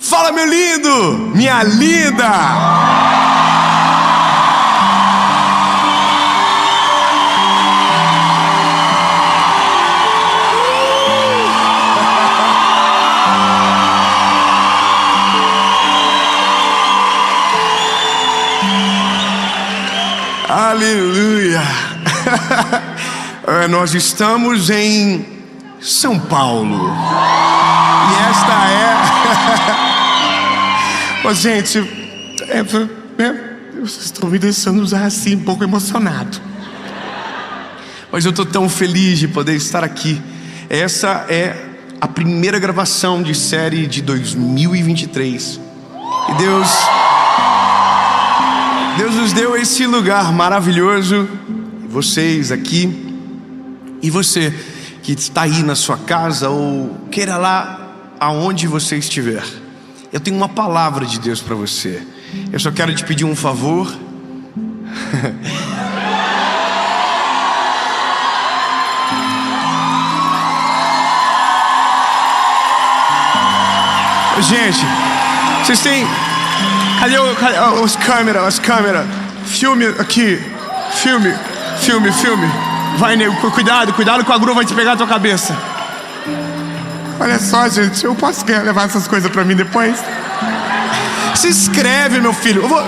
Fala, meu lindo, minha linda. Aleluia. Nós estamos em São Paulo. E esta é... Oh, gente, vocês estão me deixando já assim um pouco emocionado. Mas eu estou tão feliz de poder estar aqui. Essa é a primeira gravação de série de 2023. E Deus nos deu esse lugar maravilhoso. Vocês aqui, e você que está aí na sua casa, ou queira lá aonde você estiver, eu tenho uma palavra de Deus para você. Eu só quero te pedir um favor. Gente, vocês têm... Cadê as câmeras? Filme aqui. Filme. Vai, nego, cuidado com a grua, vai te pegar a tua cabeça. Olha só, gente, eu posso levar essas coisas pra mim depois? Se inscreve, meu filho. Eu vou,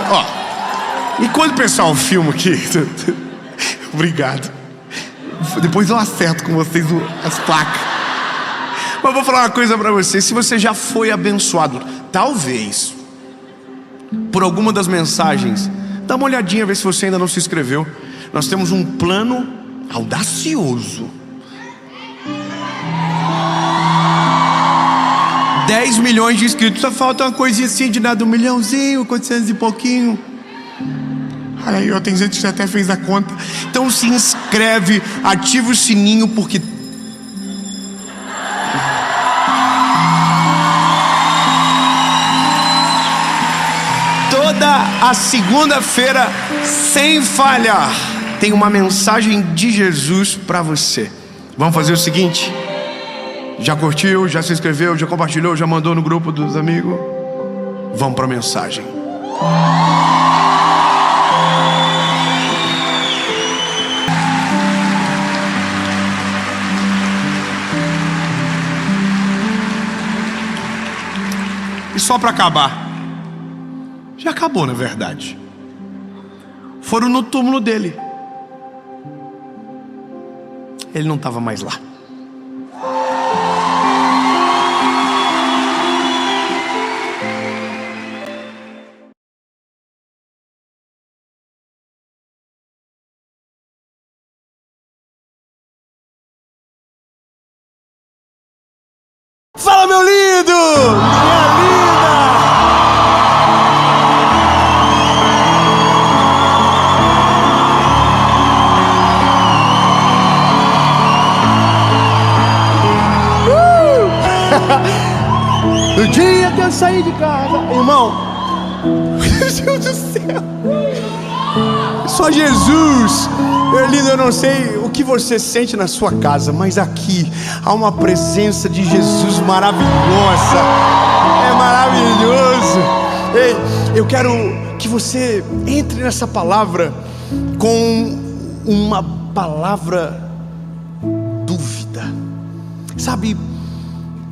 e quando o pessoal filma aqui... Obrigado. Depois eu acerto com vocês as placas. Mas eu vou falar uma coisa pra você. Se você já foi abençoado, talvez, por alguma das mensagens, dá uma olhadinha, ver se você ainda não se inscreveu. Nós temos um plano audacioso. 10 milhões de inscritos. Só falta uma coisinha assim de nada, 1 milhãozinho, 400 e pouquinho. Olha aí, tem gente que já até fez a conta. Então se inscreve, ativa o sininho, porque toda a segunda-feira, sem falhar, tem uma mensagem de Jesus para você. Vamos fazer o seguinte: já curtiu, já se inscreveu, já compartilhou, já mandou no grupo dos amigos? Vamos para a mensagem. E só para acabar, já acabou na verdade. Foram no túmulo dele. Ele não estava mais lá. Fala, meu lindo! Minha linda! No dia que eu saí de casa, irmão, meu Deus do céu, só Jesus. Meu lindo, eu não sei o que você sente na sua casa, mas aqui há uma presença de Jesus maravilhosa. É maravilhoso. Ei, eu quero que você entre nessa palavra com uma palavra dúvida. Sabe,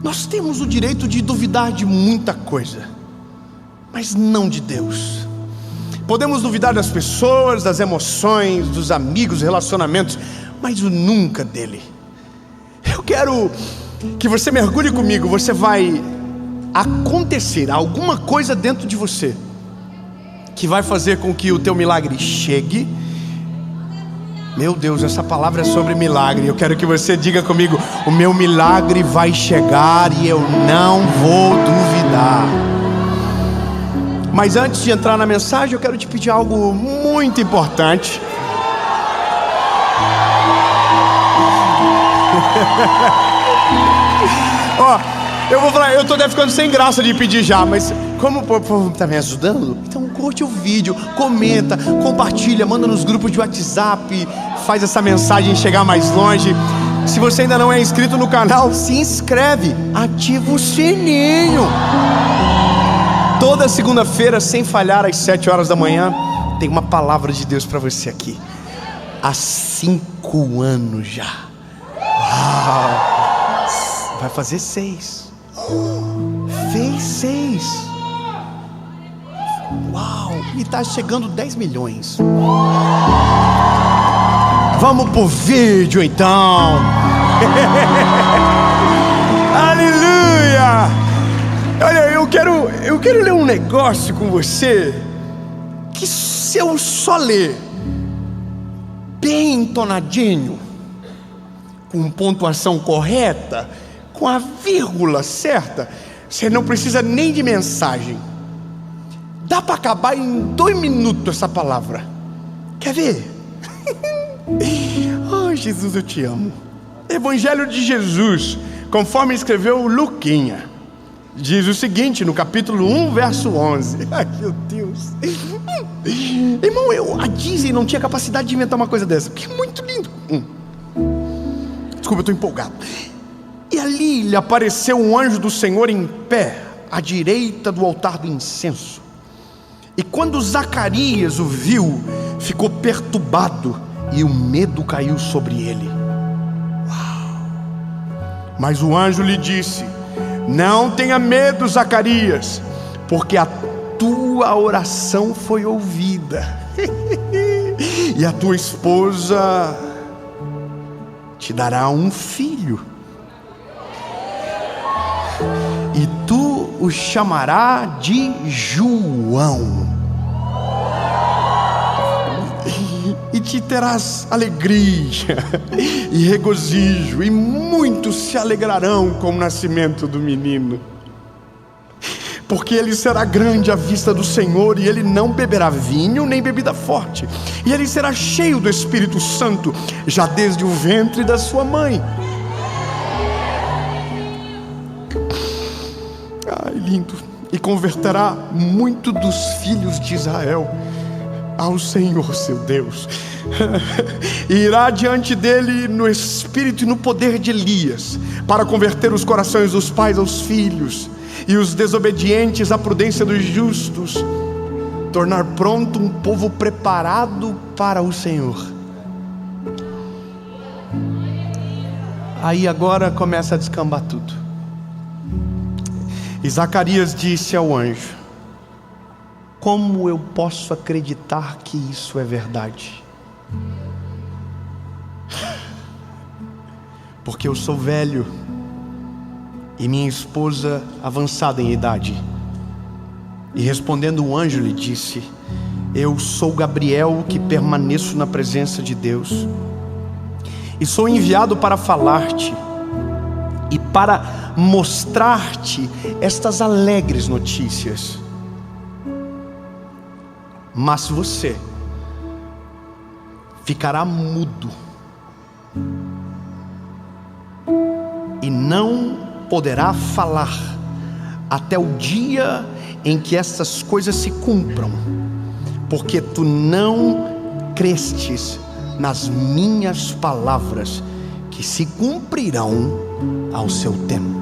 nós temos o direito de duvidar de muita coisa, mas não de Deus. Podemos duvidar das pessoas, das emoções, dos amigos, relacionamentos, mas nunca dele. Eu quero que você mergulhe comigo. Você vai acontecer alguma coisa dentro de você que vai fazer com que o teu milagre chegue. Meu Deus, essa palavra é sobre milagre. Eu quero que você diga comigo: o meu milagre vai chegar e eu não vou duvidar. Mas antes de entrar na mensagem, eu quero te pedir algo muito importante. Eu vou falar, eu tô até ficando sem graça de pedir já, mas como o povo tá me ajudando, então curte o vídeo, comenta, compartilha, manda nos grupos de WhatsApp, faz essa mensagem chegar mais longe. Se você ainda não é inscrito no canal, se inscreve, ativa o sininho. Toda segunda-feira, sem falhar, às 7 horas da manhã, tem uma palavra de Deus para você aqui. Há 5 anos já. Uau! Vai fazer 6. Fez 6. Uau! E está chegando 10 milhões. Vamos pro vídeo então. Aleluia! Olha, eu quero ler um negócio com você que, se eu só ler bem entonadinho, com pontuação correta, com a vírgula certa, você não precisa nem de mensagem. Dá para acabar em 2 minutos essa palavra. Quer ver? Oh, Jesus, eu te amo. Evangelho de Jesus, conforme escreveu Luquinha, diz o seguinte no capítulo 1, verso 11. Ai, meu Deus. Irmão, a Disney não tinha capacidade de inventar uma coisa dessa, que é muito lindo. Desculpa, eu estou empolgado. E ali lhe apareceu um anjo do Senhor em pé, à direita do altar do incenso. E quando Zacarias o viu, ficou perturbado, e o medo caiu sobre ele. Uau! Mas o anjo lhe disse: não tenha medo, Zacarias, porque a tua oração foi ouvida. E a tua esposa te dará um filho, e tu o chamarás de João. E te terás alegria e regozijo, e muitos se alegrarão com o nascimento do menino, porque ele será grande à vista do Senhor, e ele não beberá vinho nem bebida forte, e ele será cheio do Espírito Santo, já desde o ventre da sua mãe. Ai, lindo. E converterá muito dos filhos de Israel ao Senhor seu Deus, e irá diante dele no espírito e no poder de Elias, para converter os corações dos pais aos filhos, e os desobedientes à prudência dos justos, tornar pronto um povo preparado para o Senhor. Aí agora começa a descambar tudo. E Zacarias disse ao anjo: como eu posso acreditar que isso é verdade? Porque eu sou velho e minha esposa avançada em idade. E respondendo o anjo lhe disse: eu sou Gabriel, que permaneço na presença de Deus, e sou enviado para falar-te e para mostrar-te estas alegres notícias. Mas você ficará mudo e não poderá falar até o dia em que essas coisas se cumpram, porque tu não crestes nas minhas palavras, que se cumprirão ao seu tempo.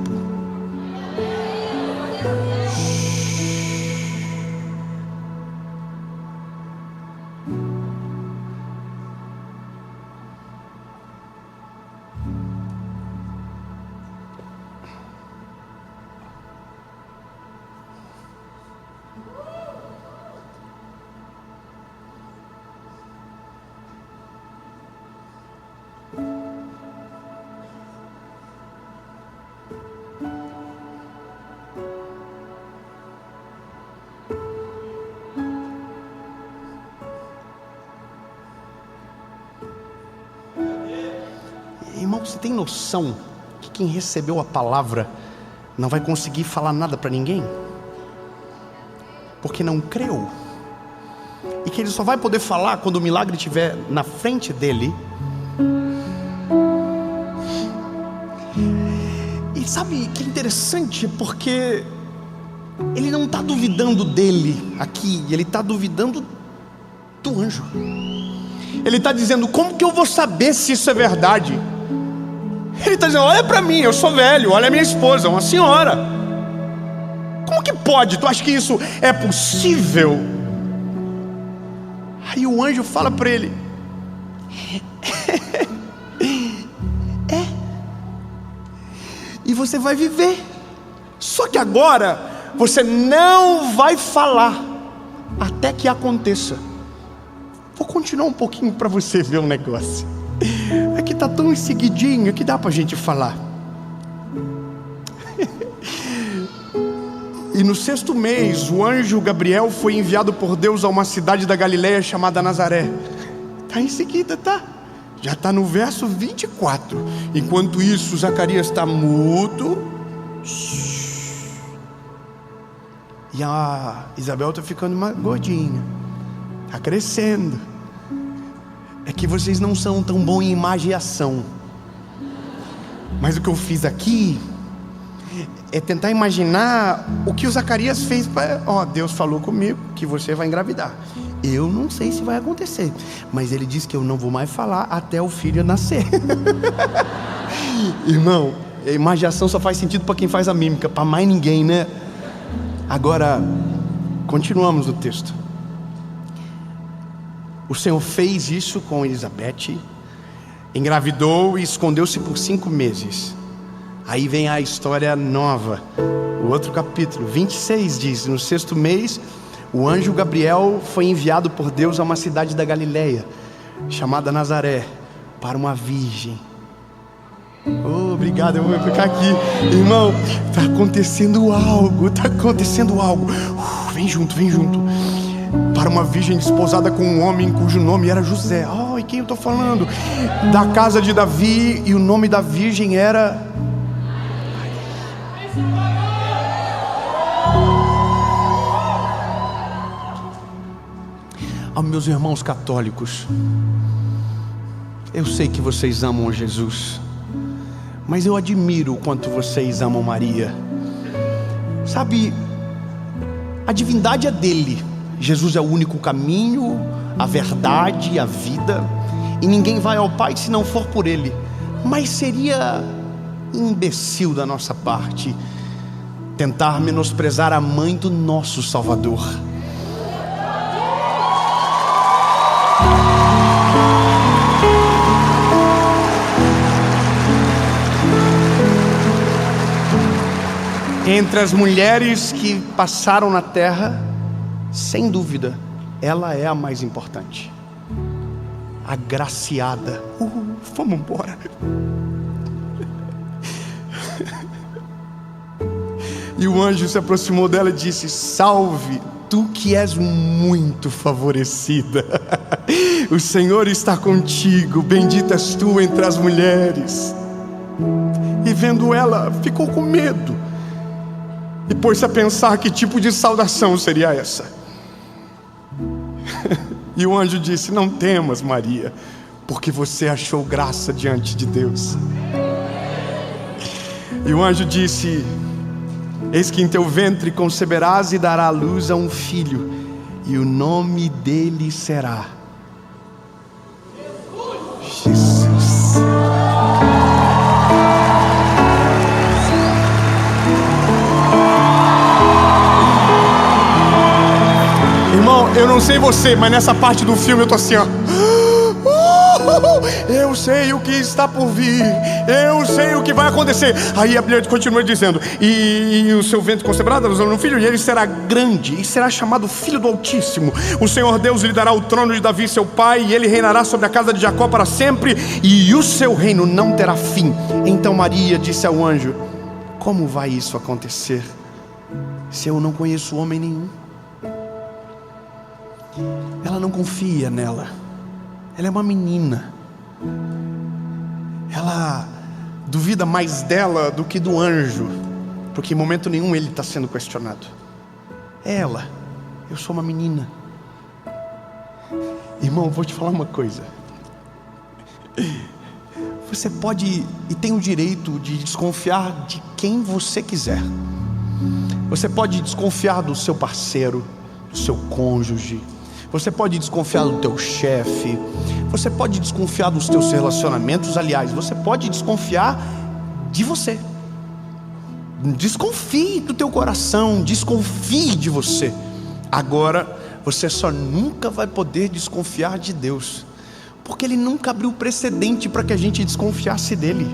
Irmão, você tem noção que quem recebeu a palavra não vai conseguir falar nada para ninguém? Porque não creu. E que ele só vai poder falar quando o milagre estiver na frente dele. E sabe que é interessante, porque ele não está duvidando dele aqui, ele está duvidando do anjo. Ele está dizendo: como que eu vou saber se isso é verdade? Ele está dizendo: olha para mim, eu sou velho, olha a minha esposa, uma senhora. Como que pode? Tu acha que isso é possível? Aí o anjo fala para ele: é, e você vai viver. Só que agora você não vai falar até que aconteça. Vou continuar um pouquinho para você ver o negócio. Aqui tá tão seguidinho que dá pra gente falar. E no 6º mês, o anjo Gabriel foi enviado por Deus a uma cidade da Galileia chamada Nazaré. Tá em seguida, tá? Já tá no verso 24. Enquanto isso, Zacarias está mudo. E a Isabel está ficando mais gordinha. Está crescendo. É que vocês não são tão bons em imaginação. Mas o que eu fiz aqui é tentar imaginar o que o Zacarias fez. Deus falou comigo que você vai engravidar. Eu não sei se vai acontecer, mas ele disse que eu não vou mais falar até o filho nascer. Irmão, a imaginação só faz sentido para quem faz a mímica, para mais ninguém, né? Agora, continuamos o texto. O Senhor fez isso com Elizabeth, engravidou e escondeu-se por 5 meses. Aí vem a história nova. O outro capítulo, 26, diz: no 6º mês, o anjo Gabriel foi enviado por Deus a uma cidade da Galileia, chamada Nazaré, para uma virgem. Obrigado, eu vou ficar aqui. Irmão, está acontecendo algo, vem junto. Para uma virgem desposada com um homem cujo nome era José. E quem eu estou falando? Da casa de Davi, e o nome da virgem era... Meus irmãos católicos, eu sei que vocês amam Jesus, mas eu admiro o quanto vocês amam Maria. Sabe, a divindade é dele. Jesus é o único caminho, a verdade, a vida, e ninguém vai ao Pai se não for por ele. Mas seria imbecil da nossa parte tentar menosprezar a mãe do nosso Salvador. Entre as mulheres que passaram na terra, sem dúvida, ela é a mais importante. Agraciada. Vamos embora. E o anjo se aproximou dela e disse: salve, tu que és muito favorecida. O Senhor está contigo, bendita és tu entre as mulheres. E vendo ela, ficou com medo e pôs-se a pensar que tipo de saudação seria essa. E o anjo disse: não temas, Maria, porque você achou graça diante de Deus. E o anjo disse: eis que em teu ventre conceberás e dará à luz a um filho, e o nome dele será Jesus. Irmão, eu não sei você, mas nessa parte do filme eu tô assim, ó. Eu sei o que está por vir, eu sei o que vai acontecer. Aí a Bíblia continua dizendo: e o seu ventre conceberá um filho, e ele será grande e será chamado Filho do Altíssimo. O Senhor Deus lhe dará o trono de Davi seu pai, e ele reinará sobre a casa de Jacó para sempre, e o seu reino não terá fim. Então Maria disse ao anjo: como vai isso acontecer, se eu não conheço homem nenhum? Ela não confia nela. Ela é uma menina. Ela duvida mais dela do que do anjo, porque em momento nenhum ele está sendo questionado. Ela: eu sou uma menina. Irmão, vou te falar uma coisa. Você pode e tem o direito de desconfiar de quem você quiser. Você pode desconfiar do seu parceiro, do seu cônjuge. Você pode desconfiar do teu chefe. Você pode desconfiar dos teus relacionamentos. Aliás, você pode desconfiar de você. Desconfie do teu coração, desconfie de você. Agora, você só nunca vai poder desconfiar de Deus, porque Ele nunca abriu precedente para que a gente desconfiasse dEle.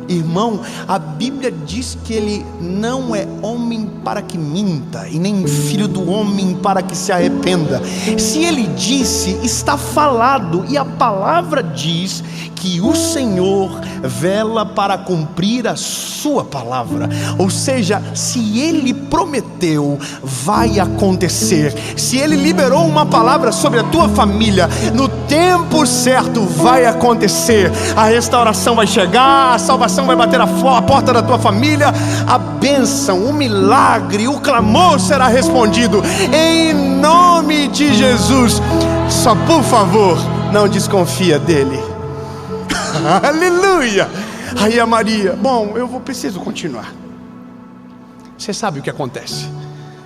Irmão, a Bíblia diz que Ele não é homem para que minta, e nem filho do homem para que se arrependa. Se Ele disse, está falado, e a palavra diz que o Senhor vela para cumprir a sua palavra. Ou seja, se Ele prometeu, vai acontecer. Se Ele liberou uma palavra sobre a tua família, no tempo certo vai acontecer. A restauração vai chegar, a salvação vai bater a porta da tua família, a bênção, o milagre, o clamor será respondido em nome de Jesus. Só por favor, não desconfia dele. Aleluia. Aí a Maria, bom, preciso continuar. Você sabe o que acontece.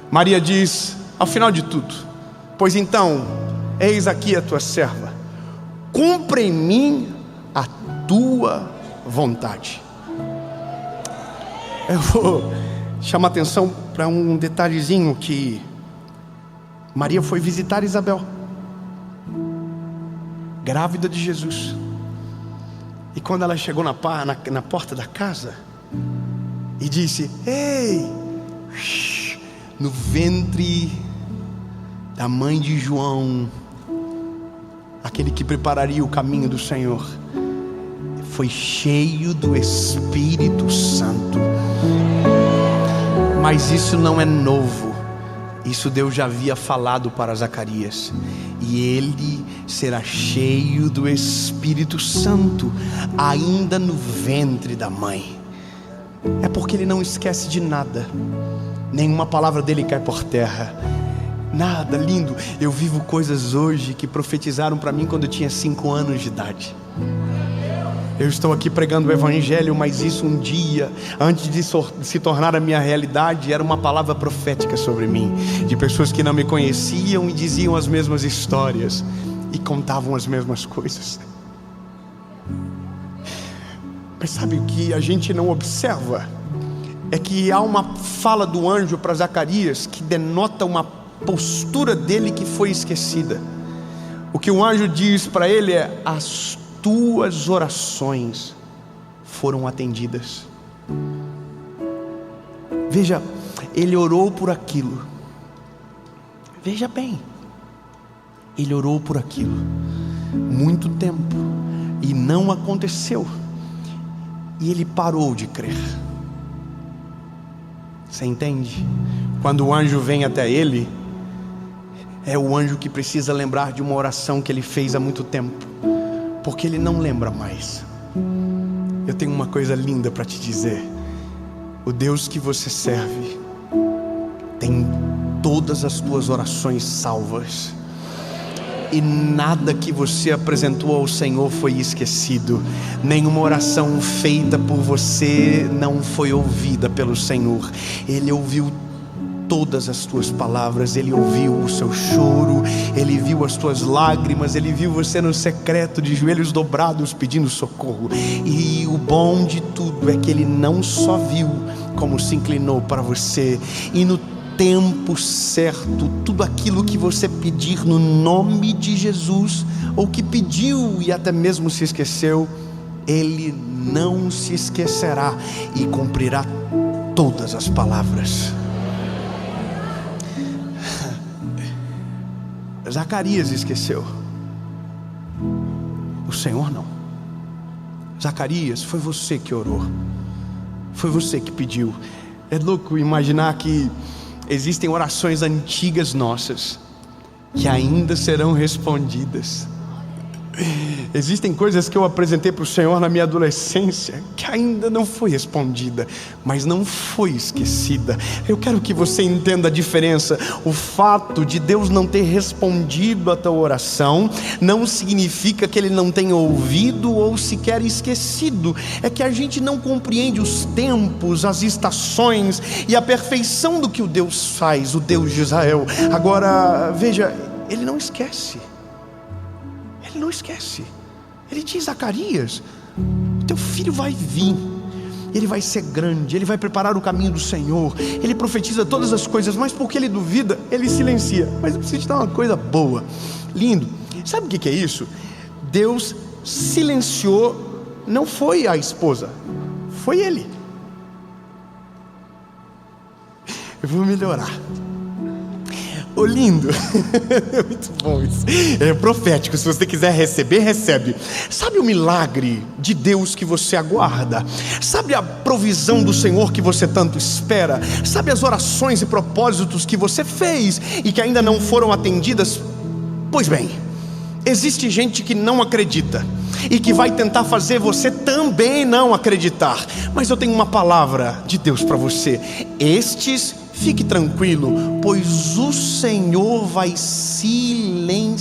Maria diz, ao final de tudo: pois então, eis aqui a tua serva, cumpra em mim a tua vontade. Eu vou chamar atenção para um detalhezinho, que Maria foi visitar Isabel, grávida de Jesus. E quando ela chegou na porta da casa e disse: ei, no ventre da mãe de João, aquele que prepararia o caminho do Senhor, foi cheio do Espírito Santo. Mas isso não é novo, isso Deus já havia falado para Zacarias. E ele será cheio do Espírito Santo ainda no ventre da mãe. É porque ele não esquece de nada, nenhuma palavra dele cai por terra. Nada, lindo. Eu vivo coisas hoje que profetizaram para mim quando eu tinha 5 anos de idade. Eu estou aqui pregando o Evangelho, mas isso um dia, antes de se tornar a minha realidade, era uma palavra profética sobre mim, de pessoas que não me conheciam e diziam as mesmas histórias e contavam as mesmas coisas. Mas sabe o que a gente não observa? É que há uma fala do anjo para Zacarias que denota uma postura dele que foi esquecida. O que o anjo diz para ele é: as tuas orações foram atendidas. Veja, ele orou por aquilo. Veja bem, ele orou por aquilo muito tempo e não aconteceu. E ele parou de crer. Você entende? Quando o anjo vem até ele, é o anjo que precisa lembrar de uma oração que ele fez há muito tempo, porque ele não lembra mais. Eu tenho uma coisa linda para te dizer: o Deus que você serve tem todas as tuas orações salvas, e nada que você apresentou ao Senhor foi esquecido. Nenhuma oração feita por você não foi ouvida pelo Senhor. Ele ouviu todas as tuas palavras, Ele ouviu o seu choro, Ele viu as tuas lágrimas, Ele viu você no secreto, de joelhos dobrados, pedindo socorro. E o bom de tudo é que Ele não só viu, como se inclinou para você, e no tempo certo, tudo aquilo que você pedir no nome de Jesus, ou que pediu e até mesmo se esqueceu, Ele não se esquecerá e cumprirá todas as palavras. Zacarias esqueceu, o Senhor não. Zacarias, foi você que orou, foi você que pediu. É louco imaginar que existem orações antigas nossas que ainda serão respondidas. Existem coisas que eu apresentei para o Senhor na minha adolescência que ainda não foi respondida, mas não foi esquecida. Eu quero que você entenda a diferença. O fato de Deus não ter respondido a tua oração não significa que Ele não tenha ouvido ou sequer esquecido. É que a gente não compreende os tempos, as estações e a perfeição do que o Deus faz, o Deus de Israel. Agora, veja, Ele não esquece. Ele não esquece. Ele diz: Zacarias, teu filho vai vir, ele vai ser grande, ele vai preparar o caminho do Senhor, ele profetiza todas as coisas, mas porque ele duvida, ele silencia. Mas eu preciso te dar uma coisa boa, lindo. Sabe o que é isso? Deus silenciou, não foi a esposa, foi ele. Eu vou melhorar. Ô lindo, é muito bom isso. É profético, se você quiser receber, recebe. Sabe o milagre de Deus que você aguarda? Sabe a provisão do Senhor que você tanto espera? Sabe as orações e propósitos que você fez e que ainda não foram atendidas? Pois bem, existe gente que não acredita e que vai tentar fazer você também não acreditar. Mas eu tenho uma palavra de Deus para você. Fique tranquilo, pois o Senhor vai silenciar.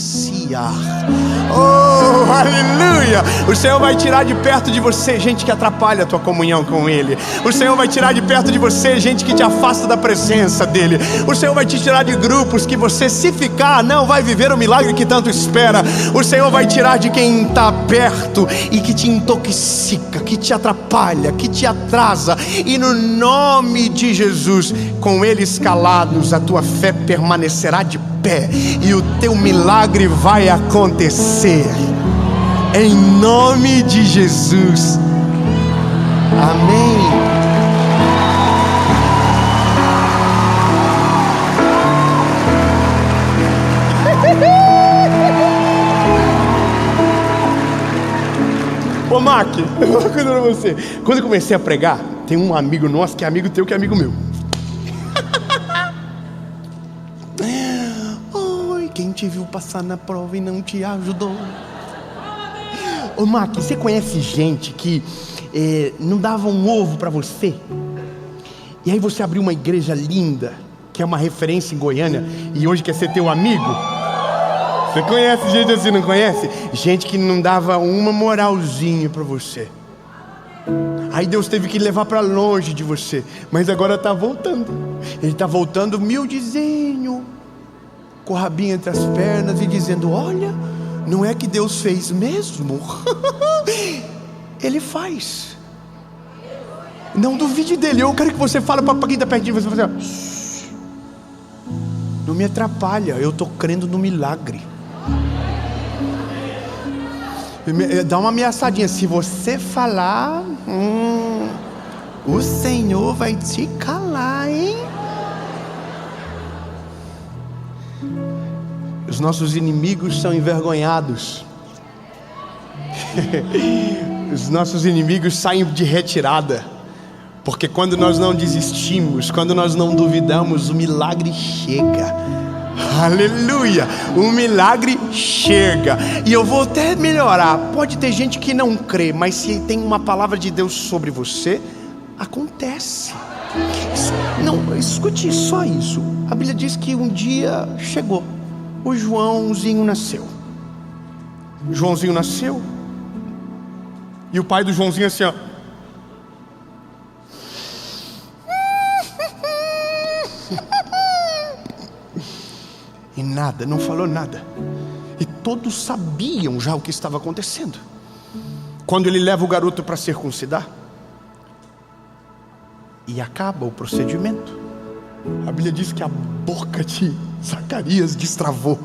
Oh, aleluia! O Senhor vai tirar de perto de você gente que atrapalha a tua comunhão com Ele. O Senhor vai tirar de perto de você gente que te afasta da presença dEle. O Senhor vai te tirar de grupos que você, se ficar, não vai viver o milagre que tanto espera. O Senhor vai tirar de quem está perto e que te intoxica, que te atrapalha, que te atrasa. E no nome de Jesus, com eles calados, a tua fé permanecerá de pé e o teu milagre vai acontecer, em nome de Jesus, amém. Ô Mac, uma coisa pra você. Quando eu comecei a pregar, tem um amigo nosso que é amigo teu, que é amigo meu. Quem te viu passar na prova e não te ajudou? Ô Mac, você conhece gente que não dava um ovo pra você? E aí você abriu uma igreja linda, que é uma referência em Goiânia, e hoje quer ser teu amigo? Você conhece gente assim, não conhece? Gente que não dava uma moralzinha pra você. Aí Deus teve que levar pra longe de você, mas agora tá voltando. Ele tá voltando humildezinho, com o rabinho entre as pernas e dizendo: olha, não é que Deus fez mesmo? Ele faz. Não duvide dele. Eu quero que você fale para quem está perto de você, não me atrapalha, eu estou crendo no milagre. Dá uma ameaçadinha. Se você falar, o Senhor vai te calar, hein? Os nossos inimigos são envergonhados. Os nossos inimigos saem de retirada, porque quando nós não desistimos, quando nós não duvidamos, o milagre chega. Aleluia! O milagre chega. E eu vou até melhorar. Pode ter gente que não crê, mas se tem uma palavra de Deus sobre você, acontece. Não, escute só isso. A Bíblia diz que um dia chegou, o Joãozinho nasceu. Joãozinho nasceu, e o pai do Joãozinho assim, ó. E nada, não falou nada. E todos sabiam já o que estava acontecendo. Quando ele leva o garoto para circuncidar, e acaba o procedimento, a Bíblia diz que a boca de Zacarias destravou,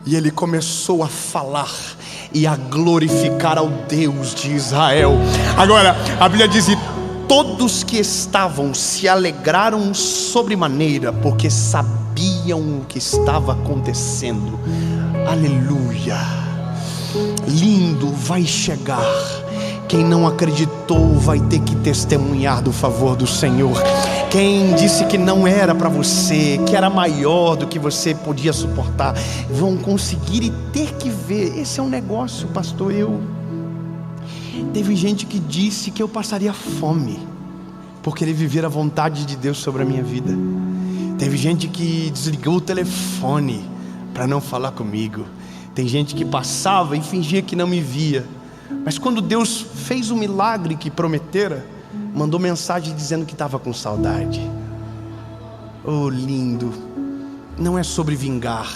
e ele começou a falar e a glorificar ao Deus de Israel. Agora, a Bíblia diz: e todos que estavam se alegraram sobremaneira, porque sabiam o que estava acontecendo. Aleluia! Lindo, vai chegar. Quem não acreditou vai ter que testemunhar do favor do Senhor. Quem disse que não era para você, que era maior do que você podia suportar, vão conseguir e ter que ver. Esse é um negócio, pastor. Teve gente que disse que eu passaria fome por querer viver a vontade de Deus sobre a minha vida. Teve gente que desligou o telefone para não falar comigo. Tem gente que passava e fingia que não me via, mas quando Deus fez o milagre que prometera, mandou mensagem dizendo que estava com saudade. Oh, lindo. Não é sobre vingar,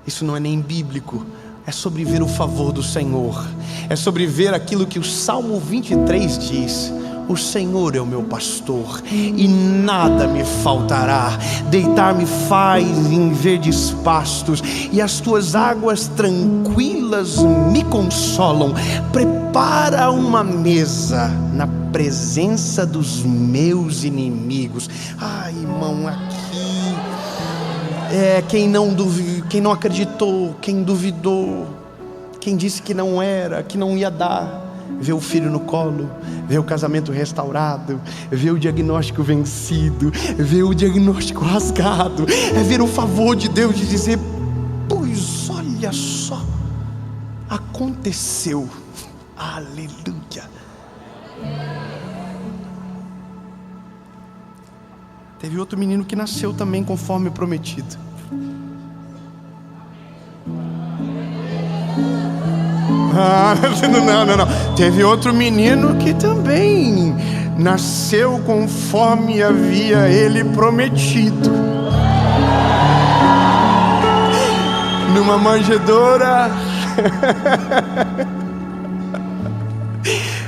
isso não é nem bíblico. É sobre ver o favor do Senhor. É sobre ver aquilo que o Salmo 23 diz: O Senhor é o meu pastor e nada me faltará. Deitar-me faz em verdes pastos, e as tuas águas tranquilas me consolam. Prepara uma mesa na presença dos meus inimigos. Ai, irmão, aqui quem não acreditou, quem duvidou, quem disse que não era, que não ia dar, vê o filho no colo, vê o casamento restaurado, vê o diagnóstico vencido, vê o diagnóstico rasgado, é ver o favor de Deus de dizer: pois olha só, aconteceu. Aleluia. Teve outro menino que nasceu também conforme prometido. Não. Teve outro menino que também nasceu conforme havia ele prometido. Numa manjedoura.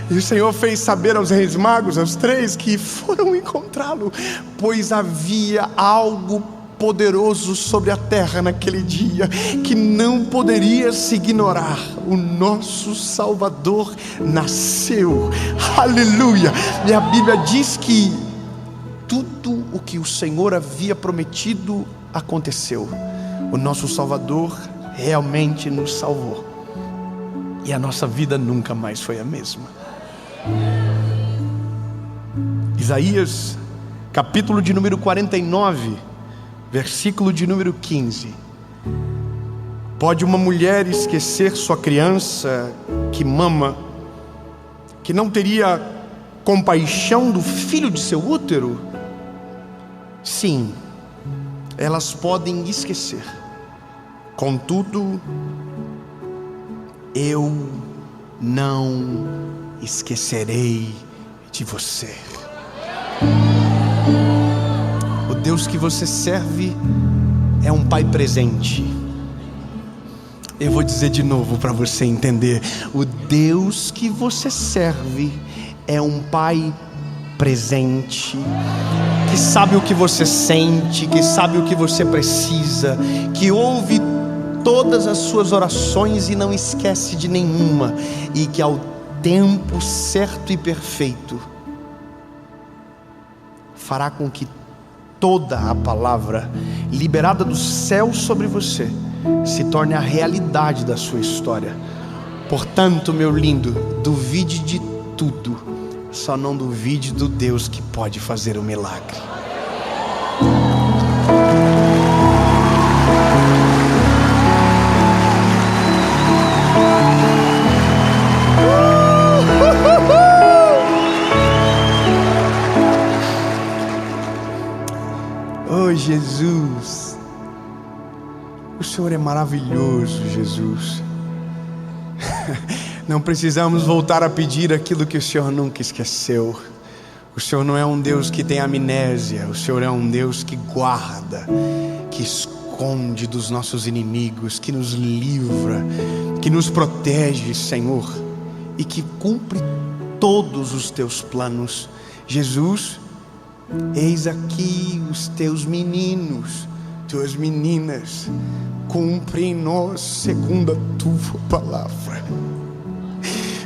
E o Senhor fez saber aos reis magos, aos 3, que foram encontrá-lo, pois havia algo poderoso sobre a terra naquele dia, que não poderia se ignorar. O nosso Salvador nasceu. Aleluia. E a Bíblia diz que tudo o que o Senhor havia prometido aconteceu. O nosso Salvador realmente nos salvou, e a nossa vida nunca mais foi a mesma. Isaías, capítulo de número 49, versículo de número 15. Pode uma mulher esquecer sua criança que mama, que não teria compaixão do filho de seu útero? Sim, elas podem esquecer. Contudo, eu não esquecerei de você. O Deus que você serve é um Pai presente. Eu vou dizer de novo para você entender. O Deus que você serve é um Pai presente, que sabe o que você sente, que sabe o que você precisa, que ouve todas as suas orações e não esquece de nenhuma, e que ao tempo certo e perfeito fará com que toda a palavra liberada do céu sobre você se torne a realidade da sua história. Portanto, meu lindo, duvide de tudo, só não duvide do Deus que pode fazer o milagre. Oh, Jesus, o Senhor é maravilhoso, Jesus. Não precisamos voltar a pedir aquilo que o Senhor nunca esqueceu. O Senhor não é um Deus que tem amnésia. O Senhor é um Deus que guarda, que esconde dos nossos inimigos, que nos livra, que nos protege, Senhor, e que cumpre todos os teus planos. Jesus, eis aqui os teus meninos, tuas meninas, cumpre em nós segundo a tua palavra.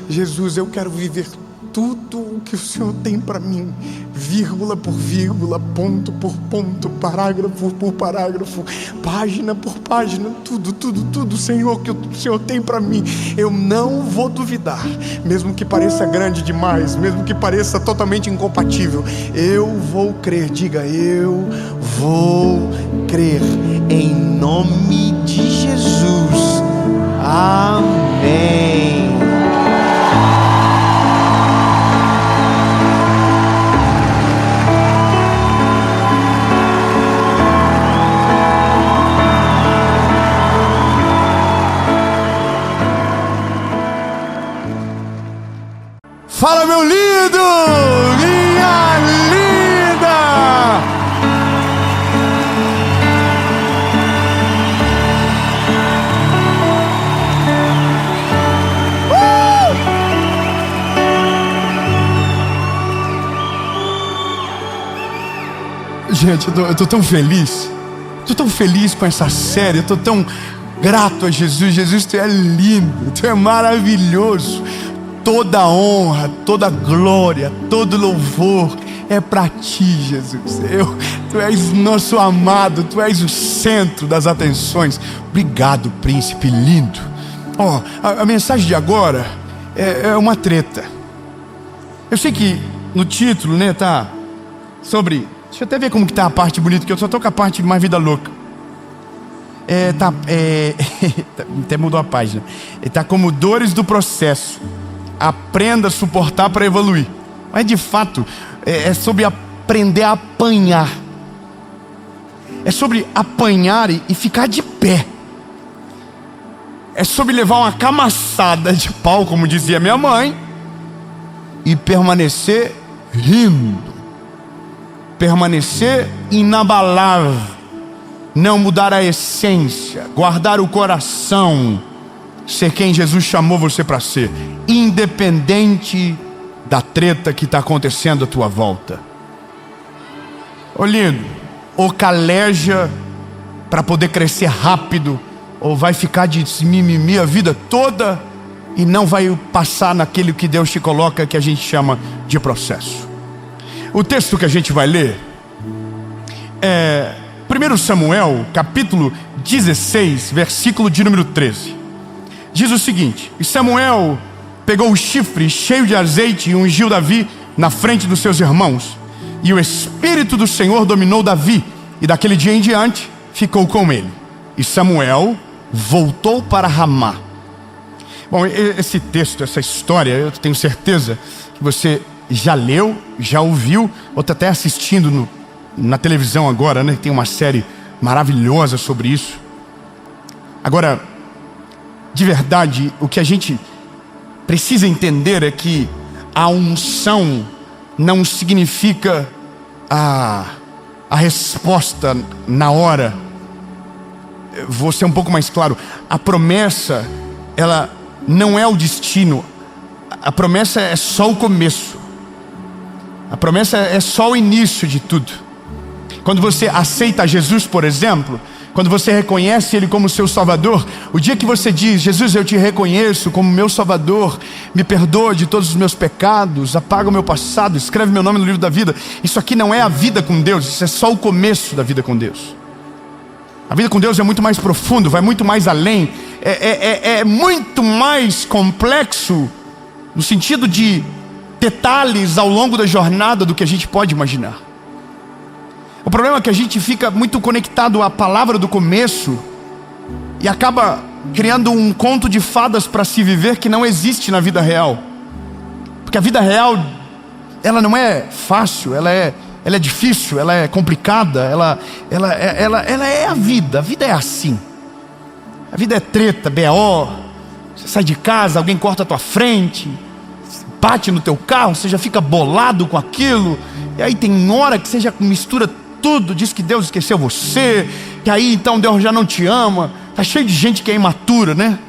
Jesus, eu quero viver tudo o que o Senhor tem para mim, vírgula por vírgula, ponto por ponto, parágrafo por parágrafo, página por página, tudo, Senhor, que o Senhor tem para mim. Eu não vou duvidar, mesmo que pareça grande demais, mesmo que pareça totalmente incompatível. Eu vou crer, diga, eu vou crer, em nome de Jesus. Amém. Fala, meu lindo, minha linda. Gente, eu tô tão feliz. Estou tão feliz com essa série. Eu estou tão grato a Jesus. Jesus, Tu é lindo, Tu é maravilhoso. Toda honra, toda glória, todo louvor é para Ti, Jesus. Tu és nosso amado, Tu és o centro das atenções. Obrigado, príncipe lindo. A mensagem de agora é uma treta. Eu sei que no título, né, tá sobre... Deixa eu até ver como que tá a parte bonita, que eu só tô com a parte mais vida louca. Até mudou a página. Tá como dores do processo. Aprenda a suportar para evoluir. Mas de fato, é sobre aprender a apanhar. É sobre apanhar e ficar de pé. É sobre levar uma camaçada de pau, como dizia minha mãe, e permanecer rindo. Permanecer inabalável. Não mudar a essência. Guardar o coração. Ser quem Jesus chamou você para ser. Independente da treta que está acontecendo à tua volta. Ô lindo, ou caleja para poder crescer rápido, ou vai ficar de mimimi a vida toda e não vai passar naquele que Deus te coloca, que a gente chama de processo. O texto que a gente vai ler é 1 Samuel, capítulo 16, versículo de número 13. Diz o seguinte: e Samuel pegou o chifre cheio de azeite e ungiu Davi na frente dos seus irmãos. E o Espírito do Senhor dominou Davi, e daquele dia em diante ficou com ele. E Samuel voltou para Ramá. Bom, esse texto, essa história, eu tenho certeza que você já leu, já ouviu, ou está até assistindo na televisão agora, né? Tem uma série maravilhosa sobre isso. Agora, de verdade, o que a gente precisa entender é que a unção não significa a resposta na hora. Vou ser um pouco mais claro. A promessa, ela não é o destino. A promessa é só o começo. A promessa é só o início de tudo. Quando você aceita Jesus, por exemplo, quando você reconhece Ele como seu Salvador, o dia que você diz: Jesus, eu te reconheço como meu Salvador, me perdoa de todos os meus pecados, apaga o meu passado, escreve meu nome no livro da vida. Isso aqui não é a vida com Deus, isso é só o começo da vida com Deus. A vida com Deus é muito mais profundo, vai muito mais além, é muito mais complexo, no sentido de detalhes ao longo da jornada do que a gente pode imaginar. O problema é que a gente fica muito conectado à palavra do começo e acaba criando um conto de fadas para se viver que não existe na vida real. Porque a vida real, ela não é fácil, ela é difícil, ela é complicada, ela é a vida é assim. A vida é treta, BO, você sai de casa, alguém corta a tua frente, bate no teu carro, você já fica bolado com aquilo, e aí tem hora que você já mistura tudo, diz que Deus esqueceu você, que aí então Deus já não te ama. Tá cheio de gente que é imatura, né?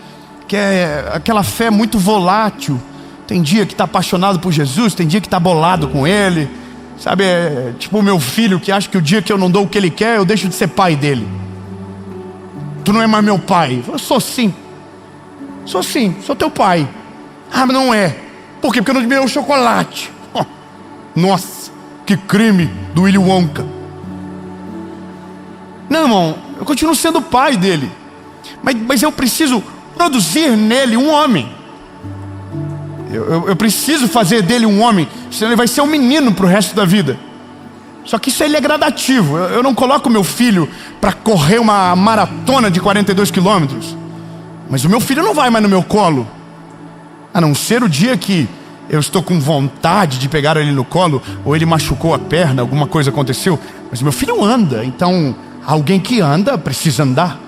Que é aquela fé muito volátil. Tem dia que está apaixonado por Jesus, tem dia que está bolado com Ele. Sabe, é tipo o meu filho que acha que o dia que eu não dou o que ele quer, eu deixo de ser pai dele. Tu não é mais meu pai. Eu sou sim, sou teu pai. Ah, mas não é. Por quê? Porque eu não te dei o chocolate. Nossa, que crime do Willy Wonka. Não, irmão, eu continuo sendo pai dele, mas eu preciso produzir nele um homem. Eu preciso fazer dele um homem, senão ele vai ser um menino para o resto da vida. Só que isso ele é gradativo. Eu não coloco meu filho para correr uma maratona de 42 quilômetros, mas o meu filho não vai mais no meu colo, a não ser o dia que eu estou com vontade de pegar ele no colo, ou ele machucou a perna, alguma coisa aconteceu. Mas meu filho anda, então alguém que anda precisa andar.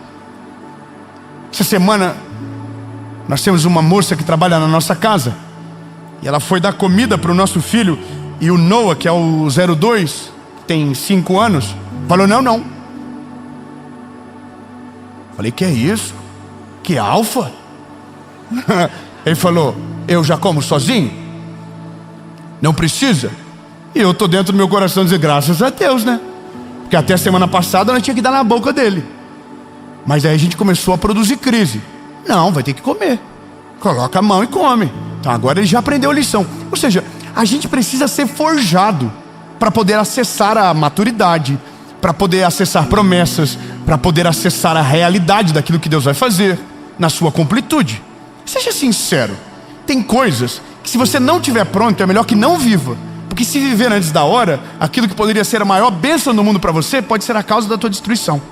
Essa semana nós temos uma moça que trabalha na nossa casa, e ela foi dar comida para o nosso filho, e o Noah, que é o 02, tem 5 anos, falou: não. Falei: que é isso? Que alfa? Ele falou: eu já como sozinho? Não precisa? E eu estou dentro do meu coração dizer: graças a Deus, né? Porque até a semana passada nós tinha que dar na boca dele. Mas aí a gente começou a produzir crise. Não, vai ter que comer. Coloca a mão e come. Então agora ele já aprendeu a lição. Ou seja, a gente precisa ser forjado para poder acessar a maturidade, para poder acessar promessas, para poder acessar a realidade daquilo que Deus vai fazer na sua completude. Seja sincero. Tem coisas que, se você não estiver pronto, é melhor que não viva. Porque se viver antes da hora, aquilo que poderia ser a maior bênção do mundo para você, pode ser a causa da tua destruição.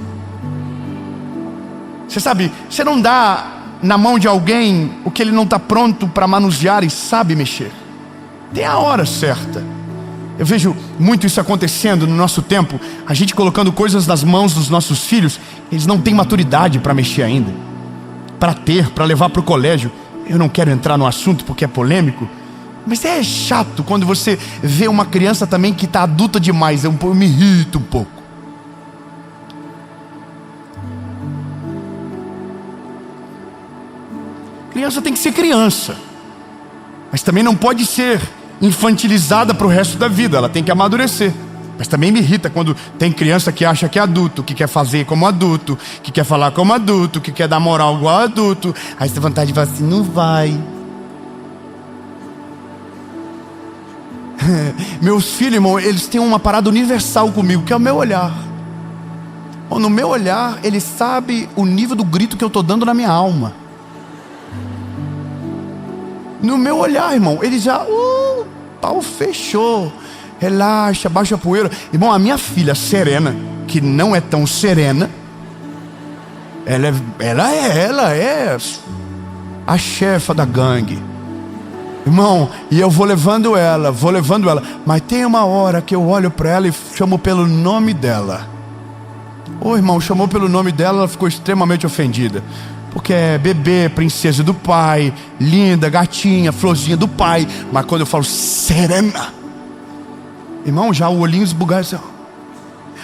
Você sabe, você não dá na mão de alguém o que ele não está pronto para manusear e sabe mexer. Tem a hora certa. Eu vejo muito isso acontecendo no nosso tempo. A gente colocando coisas nas mãos dos nossos filhos. Eles não têm maturidade para mexer ainda. Para levar para o colégio. Eu não quero entrar no assunto porque é polêmico. Mas é chato quando você vê uma criança também que está adulta demais. Eu me irrito um pouco. Criança tem que ser criança. Mas também não pode ser infantilizada para o resto da vida. Ela tem que amadurecer. Mas também me irrita quando tem criança que acha que é adulto, que quer fazer como adulto, que quer falar como adulto, que quer dar moral igual adulto. Aí você tem vontade de falar assim, não vai. Meus filhos, irmão, eles têm uma parada universal comigo, que é o meu olhar. No meu olhar, ele sabe o nível do grito que eu estou dando na minha alma. No meu olhar, irmão, ele já... pau fechou. Relaxa, baixa a poeira. Irmão, a minha filha Serena, que não é tão serena, ela é a chefa da gangue. Irmão, e eu vou levando ela. Mas tem uma hora que eu olho para ela e chamo pelo nome dela. Irmão, chamou pelo nome dela, ela ficou extremamente ofendida. Porque é bebê, princesa do pai, linda, gatinha, florzinha do pai. Mas quando eu falo Serena, irmão, já o olhinho esbugalha assim.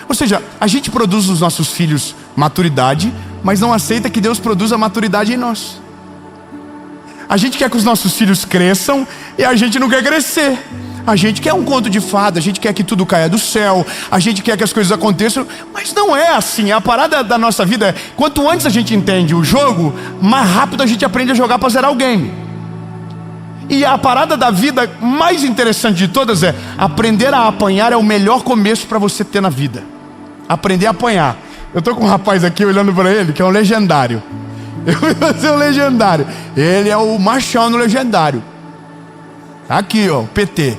Ou seja, a gente produz nos nossos filhos maturidade, mas não aceita que Deus produza maturidade em nós. A gente quer que os nossos filhos cresçam e a gente não quer crescer. A gente quer um conto de fada, a gente quer que tudo caia do céu, a gente quer que as coisas aconteçam, mas não é assim. A parada da nossa vida é, quanto antes a gente entende o jogo, mais rápido a gente aprende a jogar para zerar o game. E a parada da vida mais interessante de todas é, aprender a apanhar é o melhor começo para você ter na vida. Aprender a apanhar. Eu tô com um rapaz aqui olhando para ele, que é um legendário. Eu vou ser um legendário. Ele é o machão no legendário. Aqui, ó, o PT.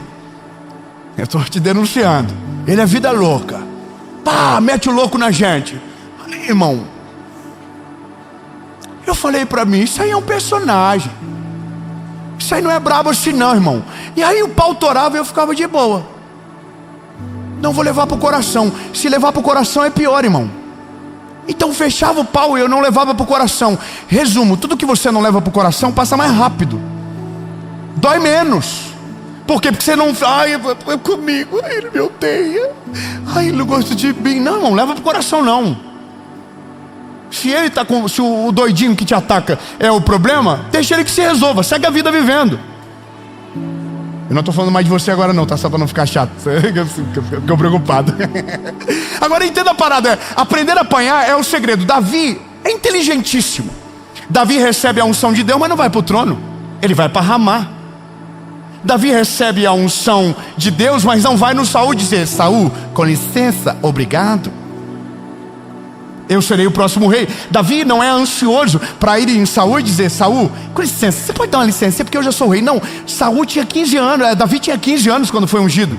Eu estou te denunciando. Ele é vida louca. Pá, mete o louco na gente. Aí, irmão, eu falei pra mim, isso aí é um personagem. Isso aí não é brabo assim não, irmão. E aí o pau torava e eu ficava de boa. Não vou levar pro coração. Se levar pro coração é pior, irmão. Então fechava o pau e eu não levava pro coração. Resumo, tudo que você não leva pro coração passa mais rápido. Dói menos. Por quê? Porque você não... Ai, é comigo. Ai, ele me odeia. Ai, ele não gosta de mim. Não, irmão, leva pro coração não. Se ele tá com... Se o doidinho que te ataca é o problema, deixa ele que se resolva. Segue a vida vivendo. Eu não estou falando mais de você agora não, tá? Só para não ficar chato. Ficou preocupado. Agora entenda a parada. Aprender a apanhar é o segredo. Davi é inteligentíssimo. Davi recebe a unção de Deus, mas não vai para o trono. Ele vai para Ramá. Davi recebe a unção de Deus, mas não vai no Saul dizer, Saul, com licença, obrigado, eu serei o próximo rei. Davi não é ansioso para ir em Saul e dizer, Saul, com licença, você pode dar uma licença porque eu já sou rei. Não, Saul tinha 15 anos, Davi tinha 15 anos quando foi ungido.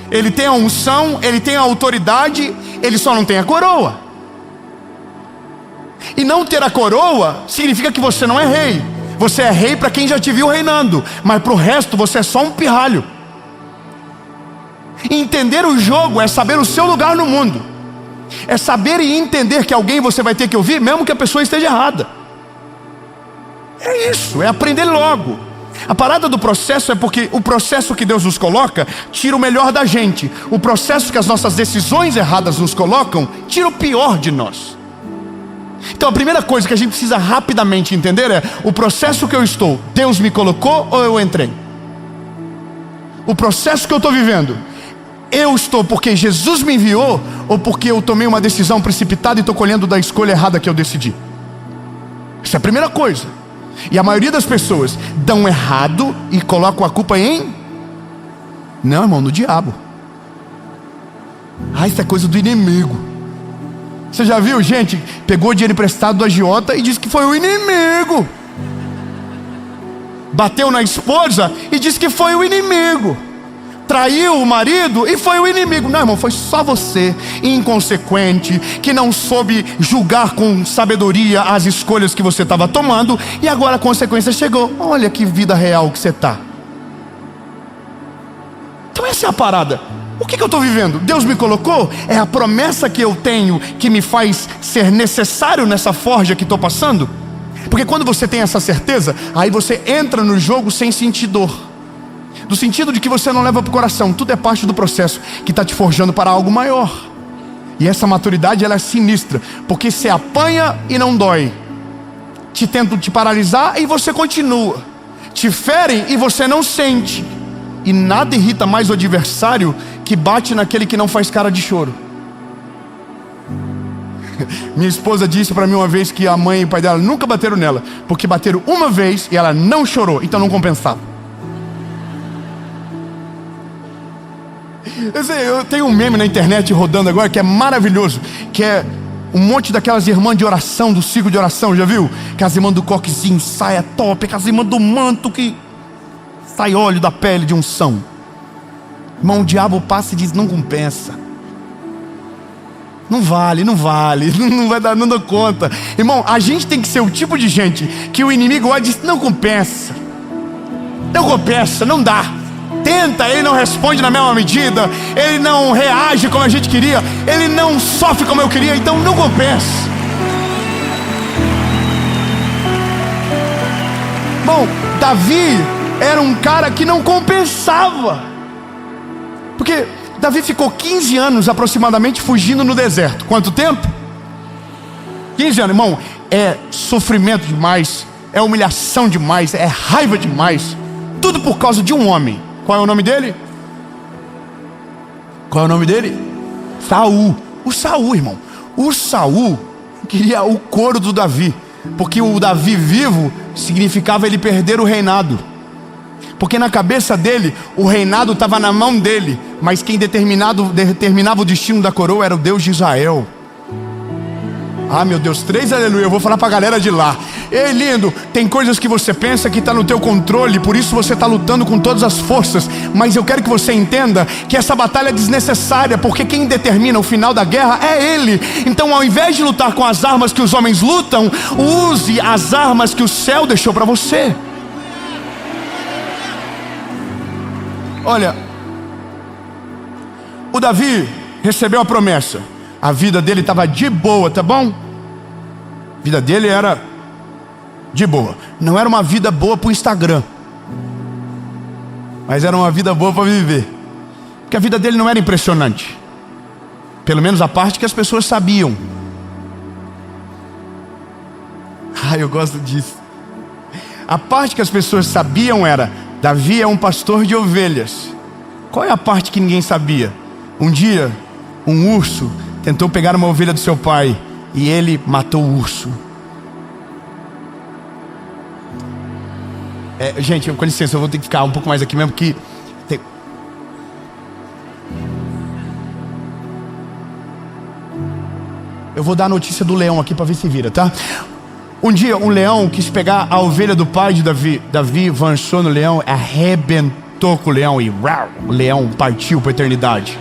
Ele tem a unção, ele tem a autoridade, ele só não tem a coroa. E não ter a coroa significa que você não é rei. Você é rei para quem já te viu reinando, mas para o resto você é só um pirralho. Entender o jogo é saber o seu lugar no mundo. É saber e entender que alguém você vai ter que ouvir, mesmo que a pessoa esteja errada. É isso, é aprender logo. A parada do processo é porque o processo que Deus nos coloca tira o melhor da gente. O processo que as nossas decisões erradas nos colocam tira o pior de nós. Então a primeira coisa que a gente precisa rapidamente entender é, o processo que eu estou, Deus me colocou ou eu entrei? O processo que eu estou vivendo, eu estou porque Jesus me enviou, ou porque eu tomei uma decisão precipitada e estou colhendo da escolha errada que eu decidi? Essa é a primeira coisa. E a maioria das pessoas dão errado e colocam a culpa em... Não, irmão, no diabo. Isso é coisa do inimigo. Você já viu gente pegou dinheiro emprestado do agiota e disse que foi o inimigo? Bateu na esposa e disse que foi o inimigo. Traiu o marido e foi o inimigo. Não, irmão, foi só você, inconsequente, que não soube julgar com sabedoria as escolhas que você estava tomando, e agora a consequência chegou. Olha que vida real que você está. Então essa é a parada. O que eu estou vivendo? Deus me colocou? É a promessa que eu tenho que me faz ser necessário nessa forja que estou passando? Porque quando você tem essa certeza, aí você entra no jogo sem sentir dor. Do sentido de que você não leva para o coração. Tudo é parte do processo que está te forjando para algo maior. E essa maturidade, ela é sinistra, porque você apanha e não dói. Te tentam te paralisar e você continua. Te ferem e você não sente. E nada irrita mais o adversário que bate naquele que não faz cara de choro. Minha esposa disse para mim uma vez que a mãe e o pai dela nunca bateram nela, porque bateram uma vez e ela não chorou, então não compensava. Eu tenho um meme na internet rodando agora que é maravilhoso, que é um monte daquelas irmãs de oração, do ciclo de oração, já viu? Aquelas irmãs do coquezinho, saia top, aquelas irmãs do manto que sai óleo da pele de unção. Irmão, o diabo passa e diz, não compensa. Não vale, não vai dar, não dá conta. Irmão, a gente tem que ser o tipo de gente que o inimigo olha e diz, não compensa. Não compensa, não dá. Tenta, ele não responde na mesma medida, ele não reage como a gente queria, ele não sofre como eu queria, então não compensa. Bom, Davi era um cara que não compensava, porque Davi ficou 15 anos aproximadamente fugindo no deserto. Quanto tempo? 15 anos, irmão. É sofrimento demais, é humilhação demais, é raiva demais. Tudo por causa de um homem. Qual é o nome dele? Qual é o nome dele? Saul. O Saul, irmão. O Saul queria o couro do Davi, porque o Davi vivo significava ele perder o reinado. Porque na cabeça dele, o reinado estava na mão dele, mas quem determinava o destino da coroa era o Deus de Israel. Ah, meu Deus, 3 aleluia, eu vou falar pra galera de lá. Ei, lindo, tem coisas que você pensa que está no teu controle, por isso você está lutando com todas as forças, mas eu quero que você entenda que essa batalha é desnecessária, porque quem determina o final da guerra é Ele. Então, ao invés de lutar com as armas que os homens lutam, use as armas que o céu deixou para você. Olha, o Davi recebeu a promessa. A vida dele estava de boa, tá bom? A vida dele era de boa. Não era uma vida boa para o Instagram, mas era uma vida boa para viver. Porque a vida dele não era impressionante. Pelo menos a parte que as pessoas sabiam. Eu gosto disso. A parte que as pessoas sabiam era: Davi é um pastor de ovelhas. Qual é a parte que ninguém sabia? Um dia, um urso tentou pegar uma ovelha do seu pai e ele matou o urso. Gente, com licença, eu vou ter que ficar um pouco mais aqui mesmo, porque eu vou dar a notícia do leão aqui para ver se vira, tá? Um dia um leão quis pegar a ovelha do pai de Davi. Davi avançou no leão, arrebentou com o leão e o leão partiu para a eternidade.